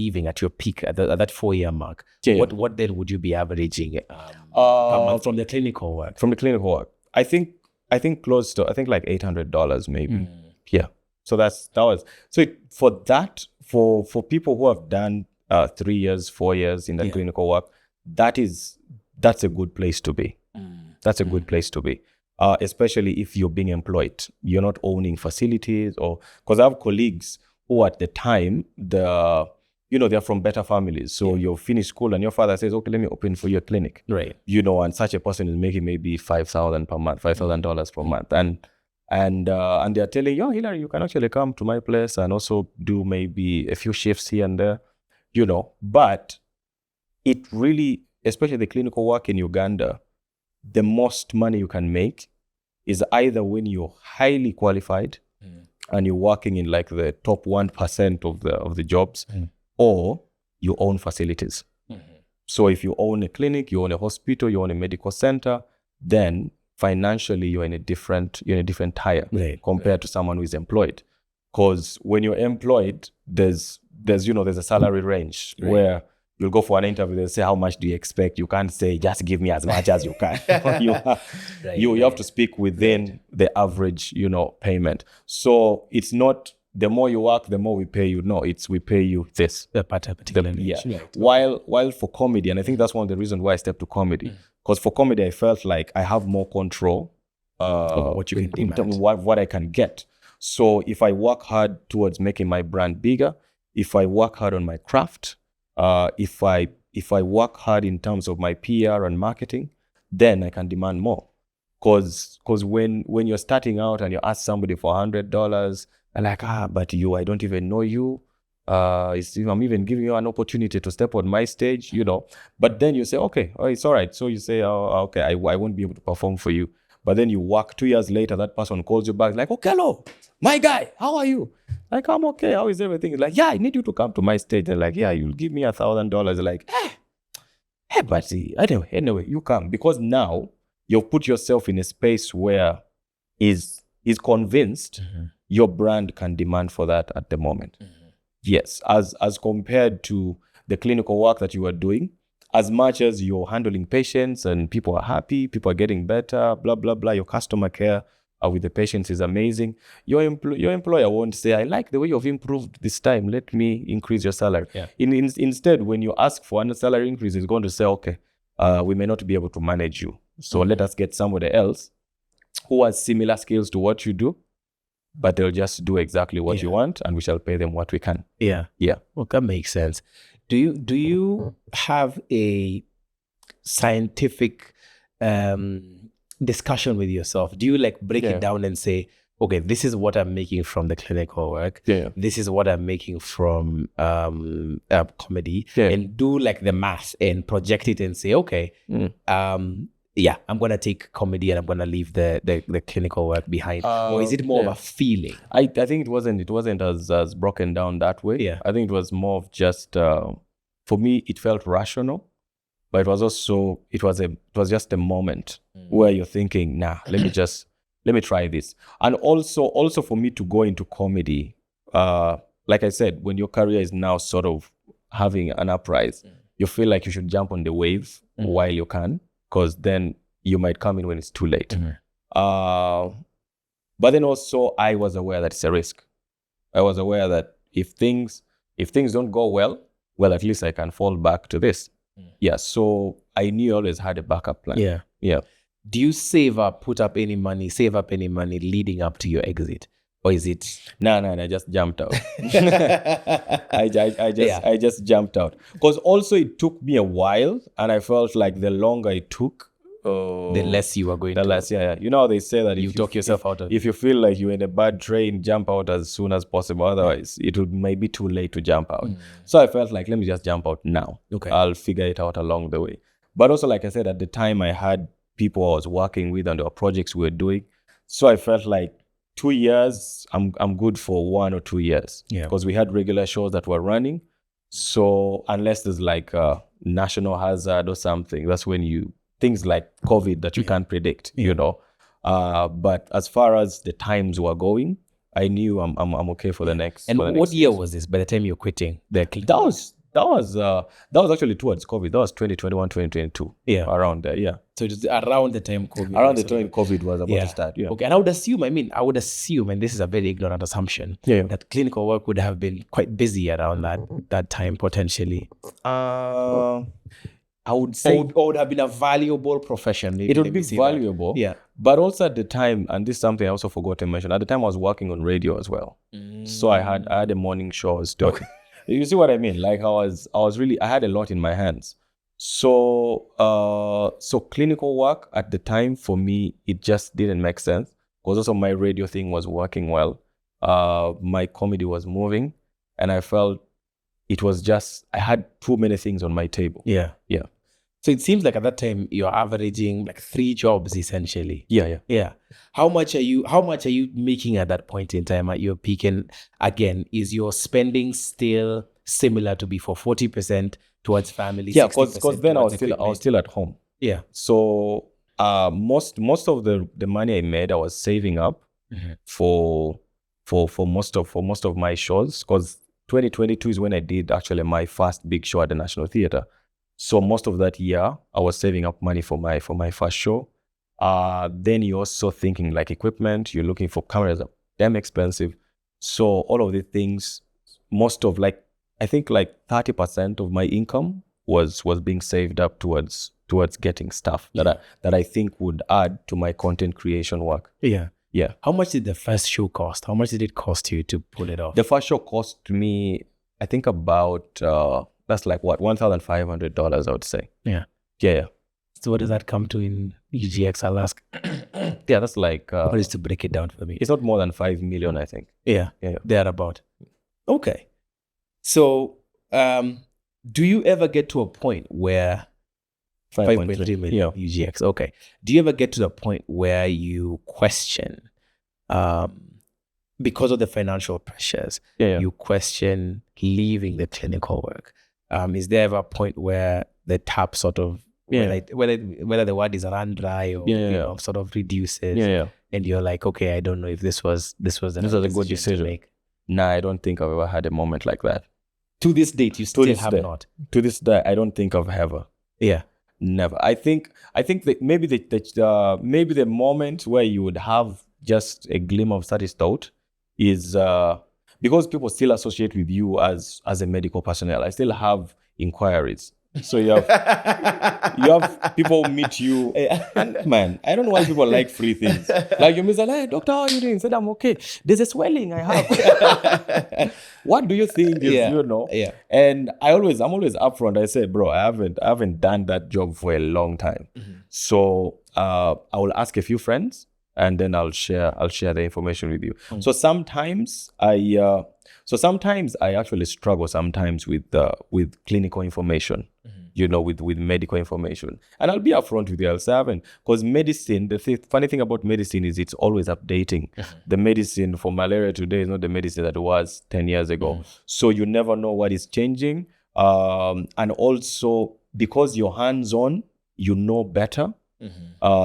leaving at your peak at that 4-year mark, what then would you be averaging per month from the clinical work? From the clinical work, I think close to like $800 maybe. Yeah. So for people who have done 3 years, 4 years in that clinical work, that's a good place to be. That's a good place to be. Especially if you're being employed. You're not owning facilities, or because I have colleagues who at the time they're from better families. So you finish school and your father says, okay, let me open for your clinic. Right. And such a person is making maybe $5,000 per month, $5,000 per month. And they're telling you, Hillary, you can actually come to my place and also do maybe a few shifts here and there, but it really, especially the clinical work in Uganda, the most money you can make is either when you're highly qualified and you're working in like the top 1% of the jobs, or you own facilities. So if you own a clinic, you own a hospital, you own a medical center, then financially you're in a different tier compared to someone who is employed. Because when you're employed, there's a salary range where you'll go for an interview, they'll say, how much do you expect? You can't say, just give me as much as you can. You have to speak within the average, payment. So it's not the more you work, the more we pay you. No, it's we pay you this. While for comedy, and I think that's one of the reasons why I stepped to comedy, because for comedy, I felt like I have more control of what you can demand, what I can get. So if I work hard towards making my brand bigger, if I work hard on my craft, if I work hard in terms of my PR and marketing, then I can demand more. Because when you're starting out and you ask somebody for $100, they're like, but I don't even know you. I'm even giving you an opportunity to step on my stage, But then you say, okay, it's all right. So you say, okay, I won't be able to perform for you. But then you work 2 years later, that person calls you back like, Okello, my guy, how are you? Like, I'm okay. How is everything? It's like, I need you to come to my stage. They're like, you'll give me $1,000. Like, but anyway, you come. Because now you've put yourself in a space where is convinced your brand can demand for that at the moment. Yes, as compared to the clinical work that you are doing, as much as you're handling patients and people are happy, people are getting better, blah, blah, blah, your customer care with the patients is amazing. Your employer won't say, I like the way you've improved this time. Let me increase your salary. Yeah. Instead, when you ask for a salary increase, it's going to say, okay, we may not be able to manage you. So let us get somebody else who has similar skills to what you do, but they'll just do exactly what you want, and we shall pay them what we can. Yeah. Well, that makes sense. Do you have a scientific discussion with yourself? Do you like break it down and say, okay, this is what I'm making from the clinical work. This is what I'm making from comedy, and do like the math and project it and say, okay, I'm gonna take comedy and I'm gonna leave the clinical work behind. Or is it more of a feeling? I think it wasn't as broken down that way. I think it was more of just for me it felt rational, but it was also it was just a moment where you're thinking, let me try this. And also for me to go into comedy, like I said, when your career is now sort of having an uprise, you feel like you should jump on the wave while you can, because then you might come in when it's too late. But then also I was aware that it's a risk. I was aware that if things don't go well, at least I can fall back to this. So I knew I always had a backup plan. Do you save up any money leading up to your exit? Or is it? No, I just jumped out. I just jumped out. Because also it took me a while, and I felt like the longer it took, the less you are going the to. less, yeah. You know how they say that You if talk yourself out of it. if you feel like you're in a bad train, jump out as soon as possible. Otherwise, it would maybe too late to jump out. So I felt like, let me just jump out now. Okay. I'll figure it out along the way. But also, like I said, at the time I had people I was working with and there were projects we were doing. So I felt like 2 years, I'm good for 1 or 2 years. Yeah. Because we had regular shows that were running. So unless there's like a national hazard or something, that's when things like COVID that you can't predict, you know. But as far as the times were going, I knew I'm okay for the next. And for the what next year years. was this by the time you're quitting the That was actually towards COVID. That was 2021, 2022. Yeah. Around there, yeah. So it was around the time COVID. Around the time COVID was about Yeah. to start, yeah. Okay, and I would assume, and this is a very ignorant assumption, Yeah. that clinical work would have been quite busy around that time potentially. I would say Or would have been a valuable profession. it would be valuable. Yeah. But also at the time, and this is something I also forgot to mention, at the time I was working on radio as well. So I had a morning show. You see what I mean? Like I had a lot in my hands. So clinical work at the time for me, it just didn't make sense. Because also my radio thing was working well. My comedy was moving, and I felt it was just, I had too many things on my table. Yeah. Yeah. So it seems like at that time you're averaging like 3 jobs essentially. Yeah. Yeah. How much are you making at that point in time at your peak? And again, is your spending still similar to before, 40% towards family? Yeah, because then I was equipment? still at home. Yeah. So most of the money I made, I was saving up for most of my shows, because 2022 is when I did actually my first big show at the National Theatre. So most of that year, I was saving up money for my first show. Then you're also thinking like equipment. You're looking for cameras, are damn expensive. So all of the things, most of I think 30% of my income was being saved up towards getting stuff that I think would add to my content creation work. Yeah. Yeah. How much did the first show cost? How much did it cost you to pull it off? The first show cost me, I think about that's like what, $1,500, I would say. Yeah. Yeah. So what does that come to in UGX? I'll ask. Yeah, that's like What is to break it down for me? it's not more than 5 million, I think. Yeah. Yeah. Thereabout. Okay. So do you ever get to a point where 5.3 million UGX? Okay. Do you ever get to the point where you question, because of the financial pressures, you question leaving the clinical work? Is there ever a point where the tap sort of, whether the word is run dry or you know, sort of reduces, and you're like, okay, I don't know if this was a good decision to make? Nah, I don't think I've ever had a moment like that. To this date, you still have not. To this day, I don't think I've ever. Yeah. Never. I think that maybe the moment where you would have just a glimmer of such thought is because people still associate with you as a medical personnel. I still have inquiries. So you have people meet you, and man, I don't know why people like free things. Like you may say, "Hey, doctor, how are you doing?" Said, "I'm okay. There's a swelling I have." What do you think is, you know? Yeah. And I'm always upfront. I say, bro, I haven't done that job for a long time. So I will ask a few friends, and then I'll share the information with you. So sometimes I actually struggle sometimes with clinical information, you know, with medical information. And I'll be upfront with you. I'll say I haven't, because medicine, funny thing about medicine is it's always updating. The medicine for malaria today is not the medicine that it was 10 years ago. So you never know what is changing. And also because you're hands-on, you know better.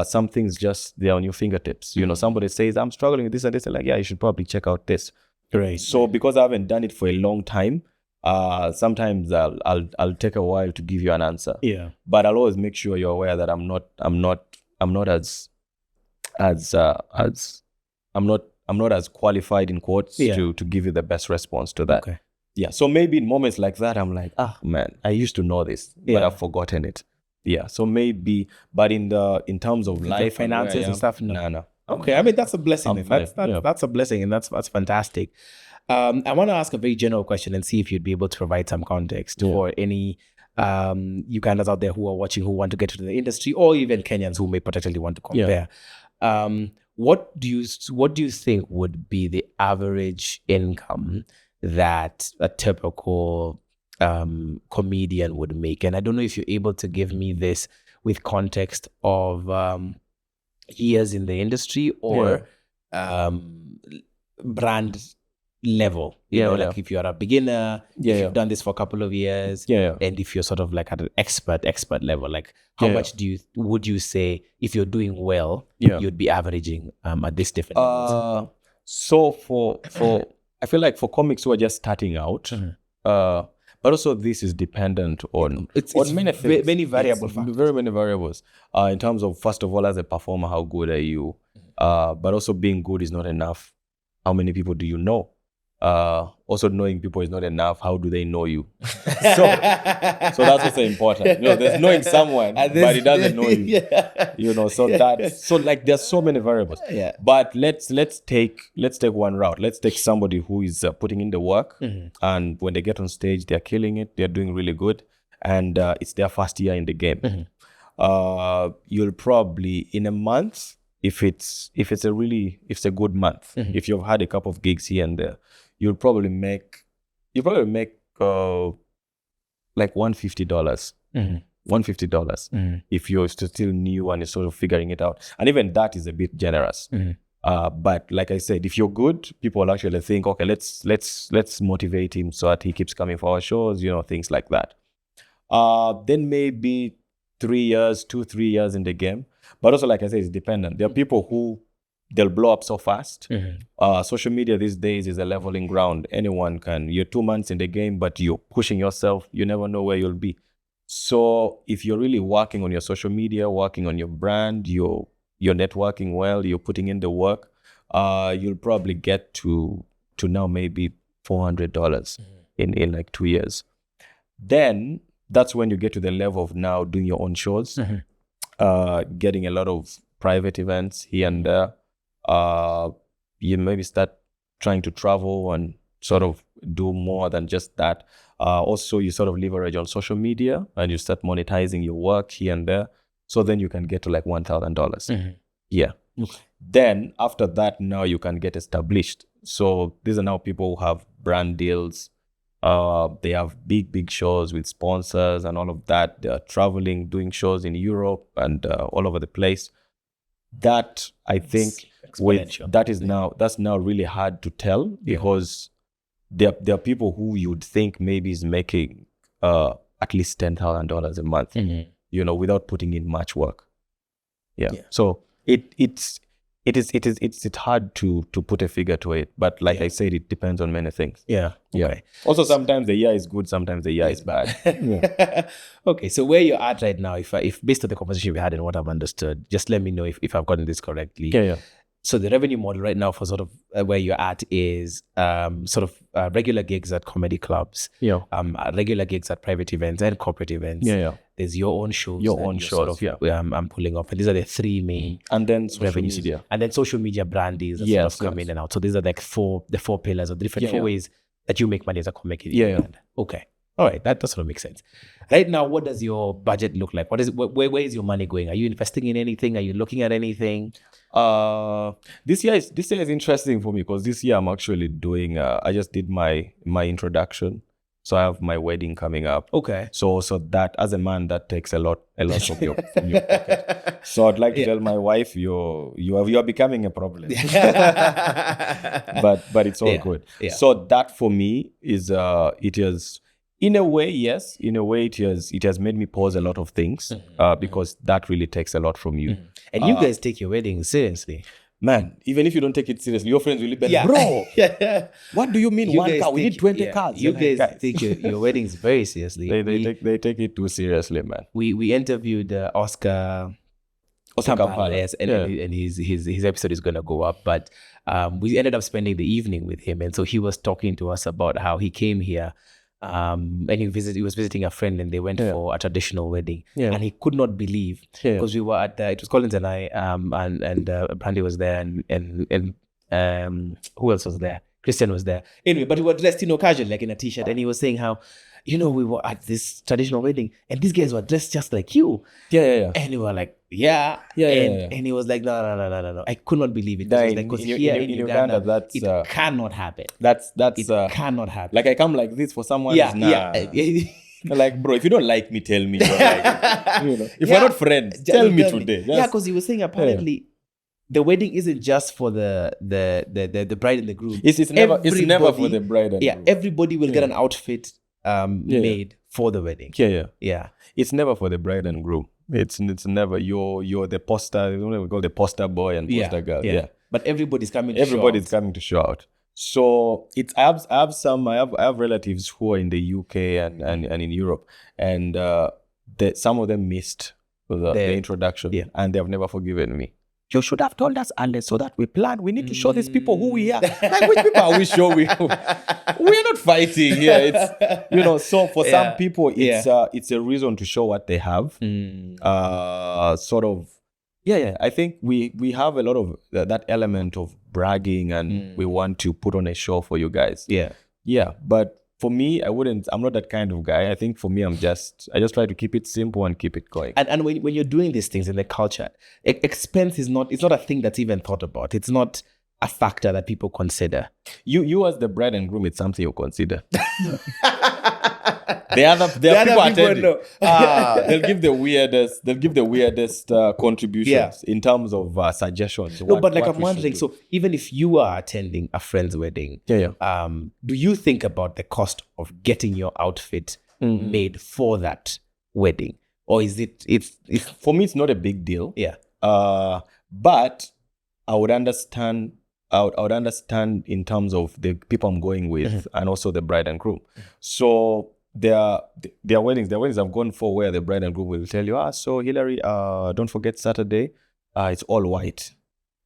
Some things just, they're on your fingertips. You know, somebody says, I'm struggling with this and this. Like, yeah, you should probably check out this. Great. So because I haven't done it for a long time, sometimes I'll take a while to give you an answer. Yeah. But I'll always make sure you're aware that I'm not as qualified in quotes to give you the best response to that. Okay. Yeah. So maybe in moments like that, I'm like, man, I used to know this, but I've forgotten it. Yeah. So maybe, but in terms of life, finances and stuff, no. Okay, I mean that's a blessing. I'm That's a blessing, and that's fantastic. I want to ask a very general question and see if you'd be able to provide some context for any Ugandans out there who are watching who want to get into the industry, or even Kenyans who may potentially want to compare. What do you think would be the average income that a typical comedian would make? And I don't know if you're able to give me this with context of years in the industry or brand level. You know, like if you're a beginner, if you've done this for a couple of years, and if you're sort of like at an expert level, like how much would you say if you're doing well, you'd be averaging at this different levels? So for I feel like for comics who are just starting out, but also this is dependent on many things. Many variables. Very many variables. In terms of, first of all, as a performer, how good are you? But also being good is not enough. How many people do you know? Also knowing people is not enough. How do they know you? So that's also important. There's knowing someone, but he doesn't know you. So like there's so many variables. But let's take one route. Let's take somebody who is putting in the work, and when they get on stage, they're killing it. They're doing really good, and it's their first year in the game. You'll probably in a month, if it's a good month, if you've had a couple of gigs here and there, you'll probably make like $150. $150 if you're still new and you're sort of figuring it out, and even that is a bit generous. But like I said, if you're good, people will actually think, okay, let's motivate him so that he keeps coming for our shows, things like that. Then maybe 3 years, 2-3 years in the game. But also, like I said, it's dependent. There are people who they'll blow up so fast. Social media these days is a leveling ground. Anyone can. You're 2 months in the game, but you're pushing yourself. You never know where you'll be. So if you're really working on your social media, working on your brand, you're networking well, you're putting in the work, you'll probably get to now maybe $400 in like 2 years. Then that's when you get to the level of now doing your own shows, getting a lot of private events here and there. You maybe start trying to travel and sort of do more than just that. Also, you sort of leverage on social media and you start monetizing your work here and there. So then you can get to like $1,000. Yeah. Then after that, now you can get established. So these are now people who have brand deals. They have big shows with sponsors and all of that. They're traveling, doing shows in Europe and all over the place. That I think that's now really hard to tell, because there are people who you'd think maybe is making at least $10,000 a month, without putting in much work. So it's hard to put a figure to it, but like I said, it depends on many things. Okay. Also, sometimes the year is good, sometimes the year is bad. Okay, so where you're at right now, if based on the conversation we had and what I've understood, just let me know if I've gotten this correctly. So the revenue model right now for sort of where you're at is sort of regular gigs at comedy clubs, regular gigs at private events and corporate events. There's your own shows. I'm pulling off, and these are the three main. And then social revenues. media. And then social media brand deals that sort of come in and out. So these are like the four pillars or different four ways that you make money as a comedian. Okay. All right, that sort of makes sense. Right now, what does your budget look like? Where is your money going? Are you investing in anything? Are you looking at anything? This year is interesting for me, because this year I'm actually doing. I just did my introduction, so I have my wedding coming up. Okay. So that, as a man, that takes a lot of your pocket. So I'd like to tell my wife, you are becoming a problem. but it's all good. So that for me is it is. In a way, yes. In a way, it has made me pause a lot of things, because that really takes a lot from you. And you guys take your wedding seriously. Man, even if you don't take it seriously, your friends will be like, bro, what do you mean one car? We need 20 cars. You guys take your weddings very seriously. They take it too seriously, man. We interviewed Oscar Kampala, yes, and his episode is going to go up. But we ended up spending the evening with him. And so he was talking to us about how he came here. And he was visiting a friend, and they went for a traditional wedding, and he could not believe, because we were at it was Collins and I, and Brandy was there, and who else was there? Christian was there. Anyway, but we were dressed, casually, like in a t-shirt, and he was saying how, we were at this traditional wedding, and these guys were dressed just like you. Yeah. And we were like, and he was like, no. I could not believe it. Because here in Uganda, that's it cannot happen. That's cannot happen. like I come like this for someone. Yeah. Like, bro, if you don't like me, tell me. If we're not friends, tell me today. Because he was saying apparently the wedding isn't just for the bride and the groom. It's never for the bride and groom. Everybody will get an outfit made for the wedding. Yeah. It's never for the bride and groom. It's never you're the poster. We call the poster boy and poster girl. Yeah. But everybody's coming. Coming to show out. So I have relatives who are in the UK and in Europe, and some of them missed the introduction, and they have never forgiven me. You should have told us earlier so that we plan. We need to show these people who we are. Like, which people are we showing? We're not fighting here. It's so for some people it's a reason to show what they have. Sort of. Yeah. I think we have a lot of that element of bragging, and we want to put on a show for you guys. Yeah. But for me, I'm not that kind of guy. I think for me, I just try to keep it simple and keep it going. And when you're doing these things in the culture, expense it's not a thing that's even thought about. It's not a factor that people consider. You as the bride and groom, it's something you consider. There are people attending. They'll give the weirdest contributions in terms of suggestions. But I'm wondering, so even if you are attending a friend's wedding, do you think about the cost of getting your outfit made for that wedding? Or is it's for me, it's not a big deal. But I would understand in terms of the people I'm going with and also the bride and groom. So their weddings I've gone for where the bride and groom will tell you, so Hillary, don't forget Saturday, it's all white.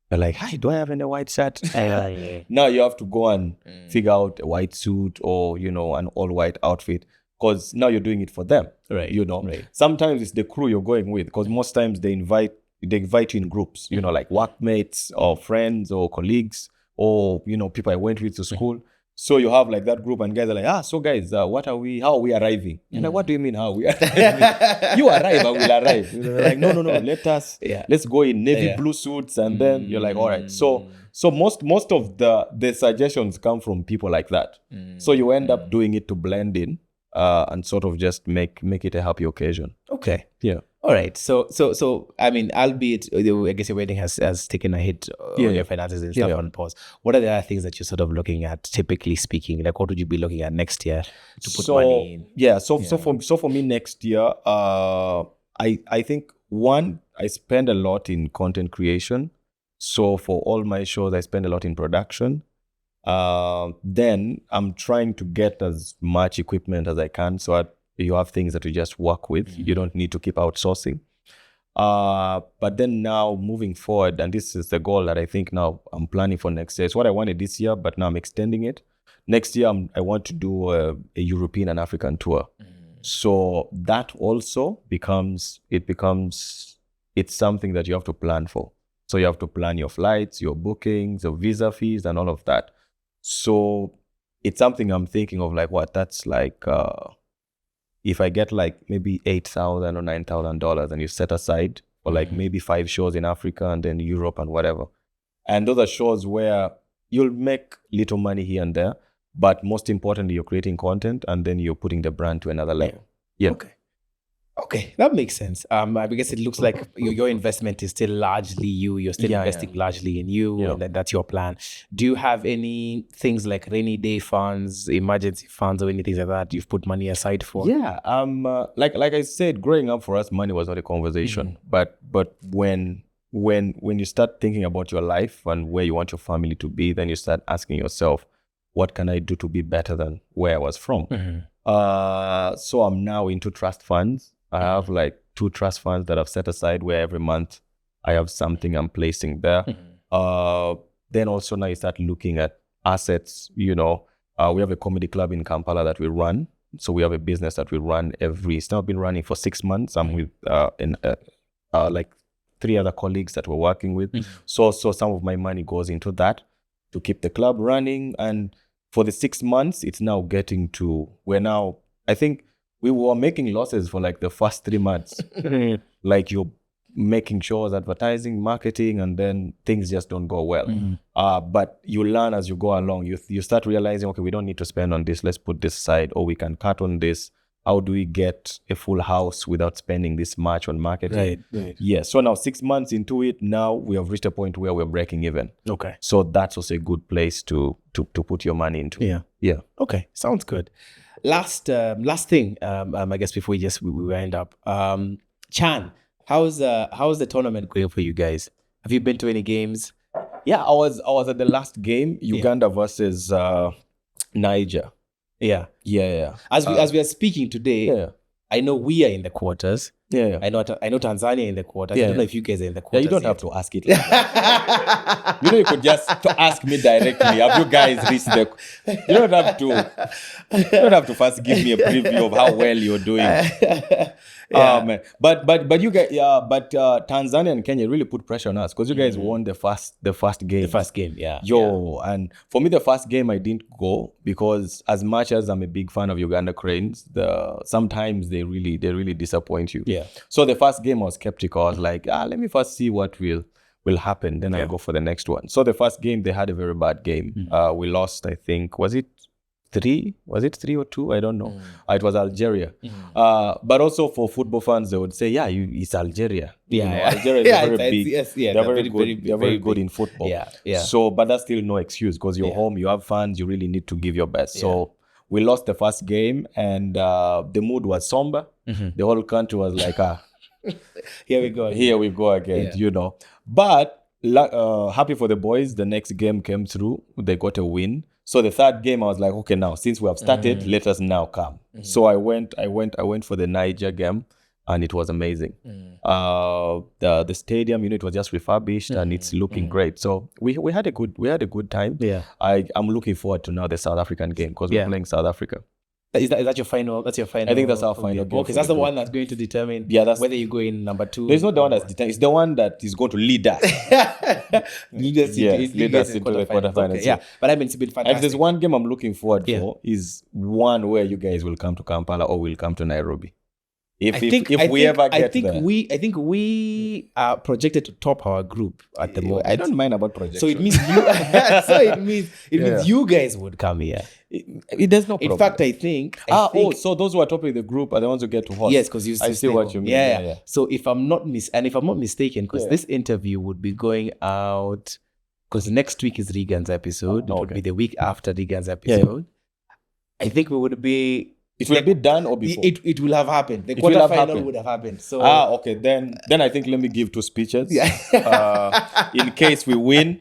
You're like, hi, do I have any white shirt? Now you have to go and figure out a white suit or, an all white outfit, because now you're doing it for them. Right. Right. Sometimes it's the crew you're going with, because most times they invite you in groups, like workmates or friends or colleagues or, people I went with to school. So you have like that group, and guys are like, so guys, how are we arriving? Like, what do you mean how we arriving? You arrive, I will arrive. They're like, no, let's go in navy blue suits, and then you're like, all right. So most of the suggestions come from people like that. So you end up doing it to blend in and sort of just make it a happy occasion. Okay. Yeah. All right. So I mean, albeit I guess your wedding has taken a hit on your finances and stuff on pause. What are the other things that you're sort of looking at, typically speaking? Like, what would you be looking at next year to put money in? Yeah. So for me next year, I think I spend a lot in content creation. So for all my shows, I spend a lot in production. Then I'm trying to get as much equipment as I can, so you have things that you just work with. You don't need to keep outsourcing. But then now moving forward, and this is the goal that I think now I'm planning for next year. It's what I wanted this year, but now I'm extending it. Next year, I want to do a European and African tour. So that also becomes it's something that you have to plan for. So you have to plan your flights, your bookings, your visa fees, and all of that. So it's something I'm thinking of, like, that's like, if I get like maybe $8,000 or $9,000 and you set aside for like maybe 5 shows in Africa and then Europe and whatever. And those are shows where you'll make little money here and there, but most importantly, you're creating content and then you're putting the brand to another level. Yeah. Okay, that makes sense. I guess it looks like your investment is still largely you. You're still investing largely in you, and that's your plan. Do you have any things like rainy day funds, emergency funds, or anything like that you've put money aside for? Yeah. Like I said, growing up for us, money was not a conversation. But when you start thinking about your life and where you want your family to be, then you start asking yourself, what can I do to be better than where I was from? So I'm now into trust funds. I have like 2 trust funds that I've set aside where every month I have something I'm placing there. Then also now you start looking at assets. We have a comedy club in Kampala that we run. So we have a business that we run it's now been running for 6 months. I'm with like 3 other colleagues that we're working with. So some of my money goes into that. to keep the club running. And for the 6 months, it's now getting to I think we were making losses for like the first 3 months. Like you're making shows, advertising, marketing, and then things just don't go well. But you learn as you go along. You start realizing, okay, we don't need to spend on this. Let's put this aside, or we can cut on this. How do we get a full house without spending this much on marketing? Right. Yeah. So now 6 months into it, now we have reached a point where we're breaking even. Okay. So that's also a good place to put your money into. Yeah. Okay. Sounds good. Last thing, I guess before we wind up, Chan, how's the tournament going for you guys? Have you been to any games? Yeah, I was at the last game, Uganda versus Niger. Yeah. As we are speaking today, I know we are in the quarters. Yeah. I know Tanzania in the quarters. I don't know if you guys are in the Yeah, quarters. you don't have to ask it like that. You could just ask me directly. Have you guys reached the... You don't have to first give me a preview of how well you're doing. But you guys, Tanzania and Kenya really put pressure on us because you guys won the first game. The first game, yeah. And for me, the first game I didn't go because as much as I'm a big fan of Uganda Cranes, sometimes they really disappoint you. Yeah. So the first game I was skeptical. I was like, let me first see what will happen. Then I'll go for the next one. So the first game, they had a very bad game. We lost, I think, was it 3 or 2? I don't know. It was Algeria. But also for football fans, they would say, it's Algeria. Algeria is very big. They're very good. They're very good in football. Yeah. So, but that's still no excuse because you're home, you have fans, you really need to give your best. So we lost the first game and the mood was somber. The whole country was like, here we go again, But happy for the boys, the next game came through. They got a win. So the third game, I was like, okay, now since we have started, let us now come. So I went for the Niger game, and it was amazing. The stadium, it was just refurbished, and it's looking great. So we had a good time. Yeah, I'm looking forward to now the South African game because we're playing South Africa. Is that your final? That's your final. I think that's our final game. Okay, that's the one that's going to determine whether you go in number 2. There's not the one that's determined. It's the one that is going to lead us. lead us into the quarterfinals. Okay, yeah, but I mean, it's been fantastic. If there's one game I'm looking forward for, is one where you guys will come to Kampala or we'll come to Nairobi. If we ever get there. I think we are projected to top our group at the moment. I don't mind about projection. So it means you. Means you guys would come here. There's no problem. In fact, I think. So those who are topping the group are the ones who get to host. Yes, because I see what you mean. Yeah. So if I'm not mistaken, because this interview would be going out, because next week is Regan's episode. It would be the week after Regan's episode. I think we would be. It will be done or before? It will have happened. The quarterfinal would have happened. So okay. Then I think let me give 2 speeches. In case we win.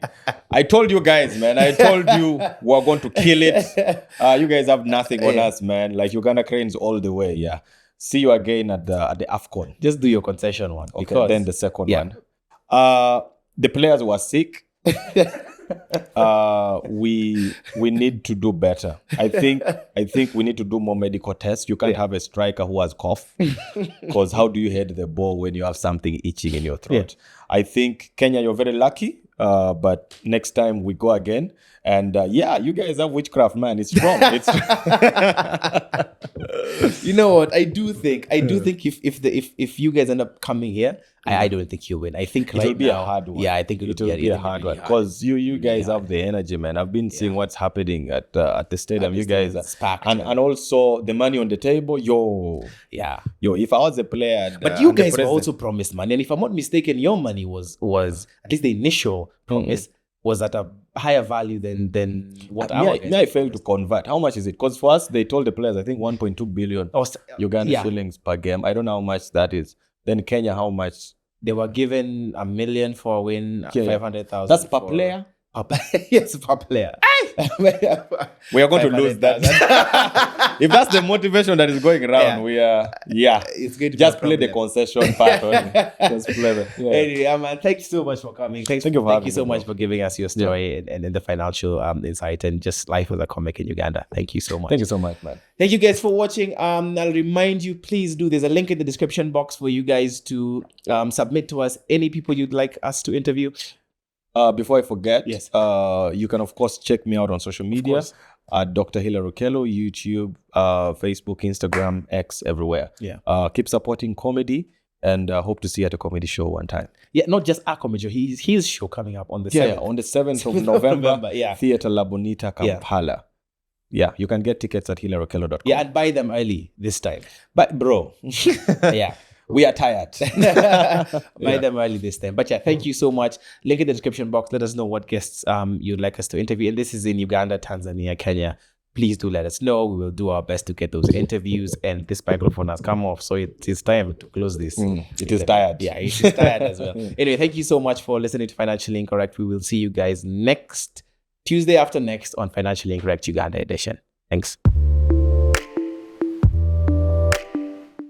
I told you guys, man. I told you we're going to kill it. You guys have nothing on us, man. Like Uganda Cranes all the way. Yeah. See you again at the AFCON. Just do your concession one. Okay. Then the second one. The players were sick. We need to do better. I think we need to do more medical tests. You can't have a striker who has cough because how do you head the ball when you have something itching in your throat? I think Kenya, you're very lucky. But next time we go again, and you guys have witchcraft, man. It's strong. You know what? I do think if you guys end up coming here, I don't think you win. I think it will be a hard one. Yeah, I think it will be a hard one because you guys have the energy, man. I've been seeing what's happening at the stadium. You guys are packed, and also the money on the table. If I was a player, but you guys were also promised money, and if I'm not mistaken, your money was at least the initial promise was at a higher value than what I failed to convert. How much is it? Because for us, they told the players, I think 1.2 billion Uganda shillings per game. I don't know how much that is. Then Kenya, how much? They were given $1 million for a win, 500,000. That's per player? Yes, per player. We are going to lose that. If that's the motivation that is going around, we are, it's going to just play the concession part. Just play it. Anyway, man, thank you so much for coming. Thank you so much for giving us your story and the financial insight and just life as a comic in Uganda. Thank you so much. Thank you so much, man. Thank you guys for watching. I'll remind you, please do. There's a link in the description box for you guys to submit to us any people you'd like us to interview. Before I forget, Yes. you can of course check me out on social media course. at Dr. Hiller Okello, YouTube, Facebook, Instagram, X, everywhere. Yeah. Keep supporting comedy, and hope to see you at a comedy show one time. Yeah, not just our comedy show. His show coming up on the 7th. On the 7th of 7th of November, November, yeah. Theatre La Bonita, Kampala. Yeah, you can get tickets at hillerokello.com. Yeah, and buy them early this time. But bro, yeah, we are tired. Buy them early this time. But yeah, thank you so much. Link in the description box. Let us know what guests you'd like us to interview. And this is in Uganda, Tanzania, Kenya. Please do let us know. We will do our best to get those interviews. And this microphone has come off, so it's time to close this. It is tired. Yeah, it is tired as well. Anyway, thank you so much for listening to Financially Incorrect. We will see you guys next Tuesday after next on Financially Incorrect Uganda edition. Thanks.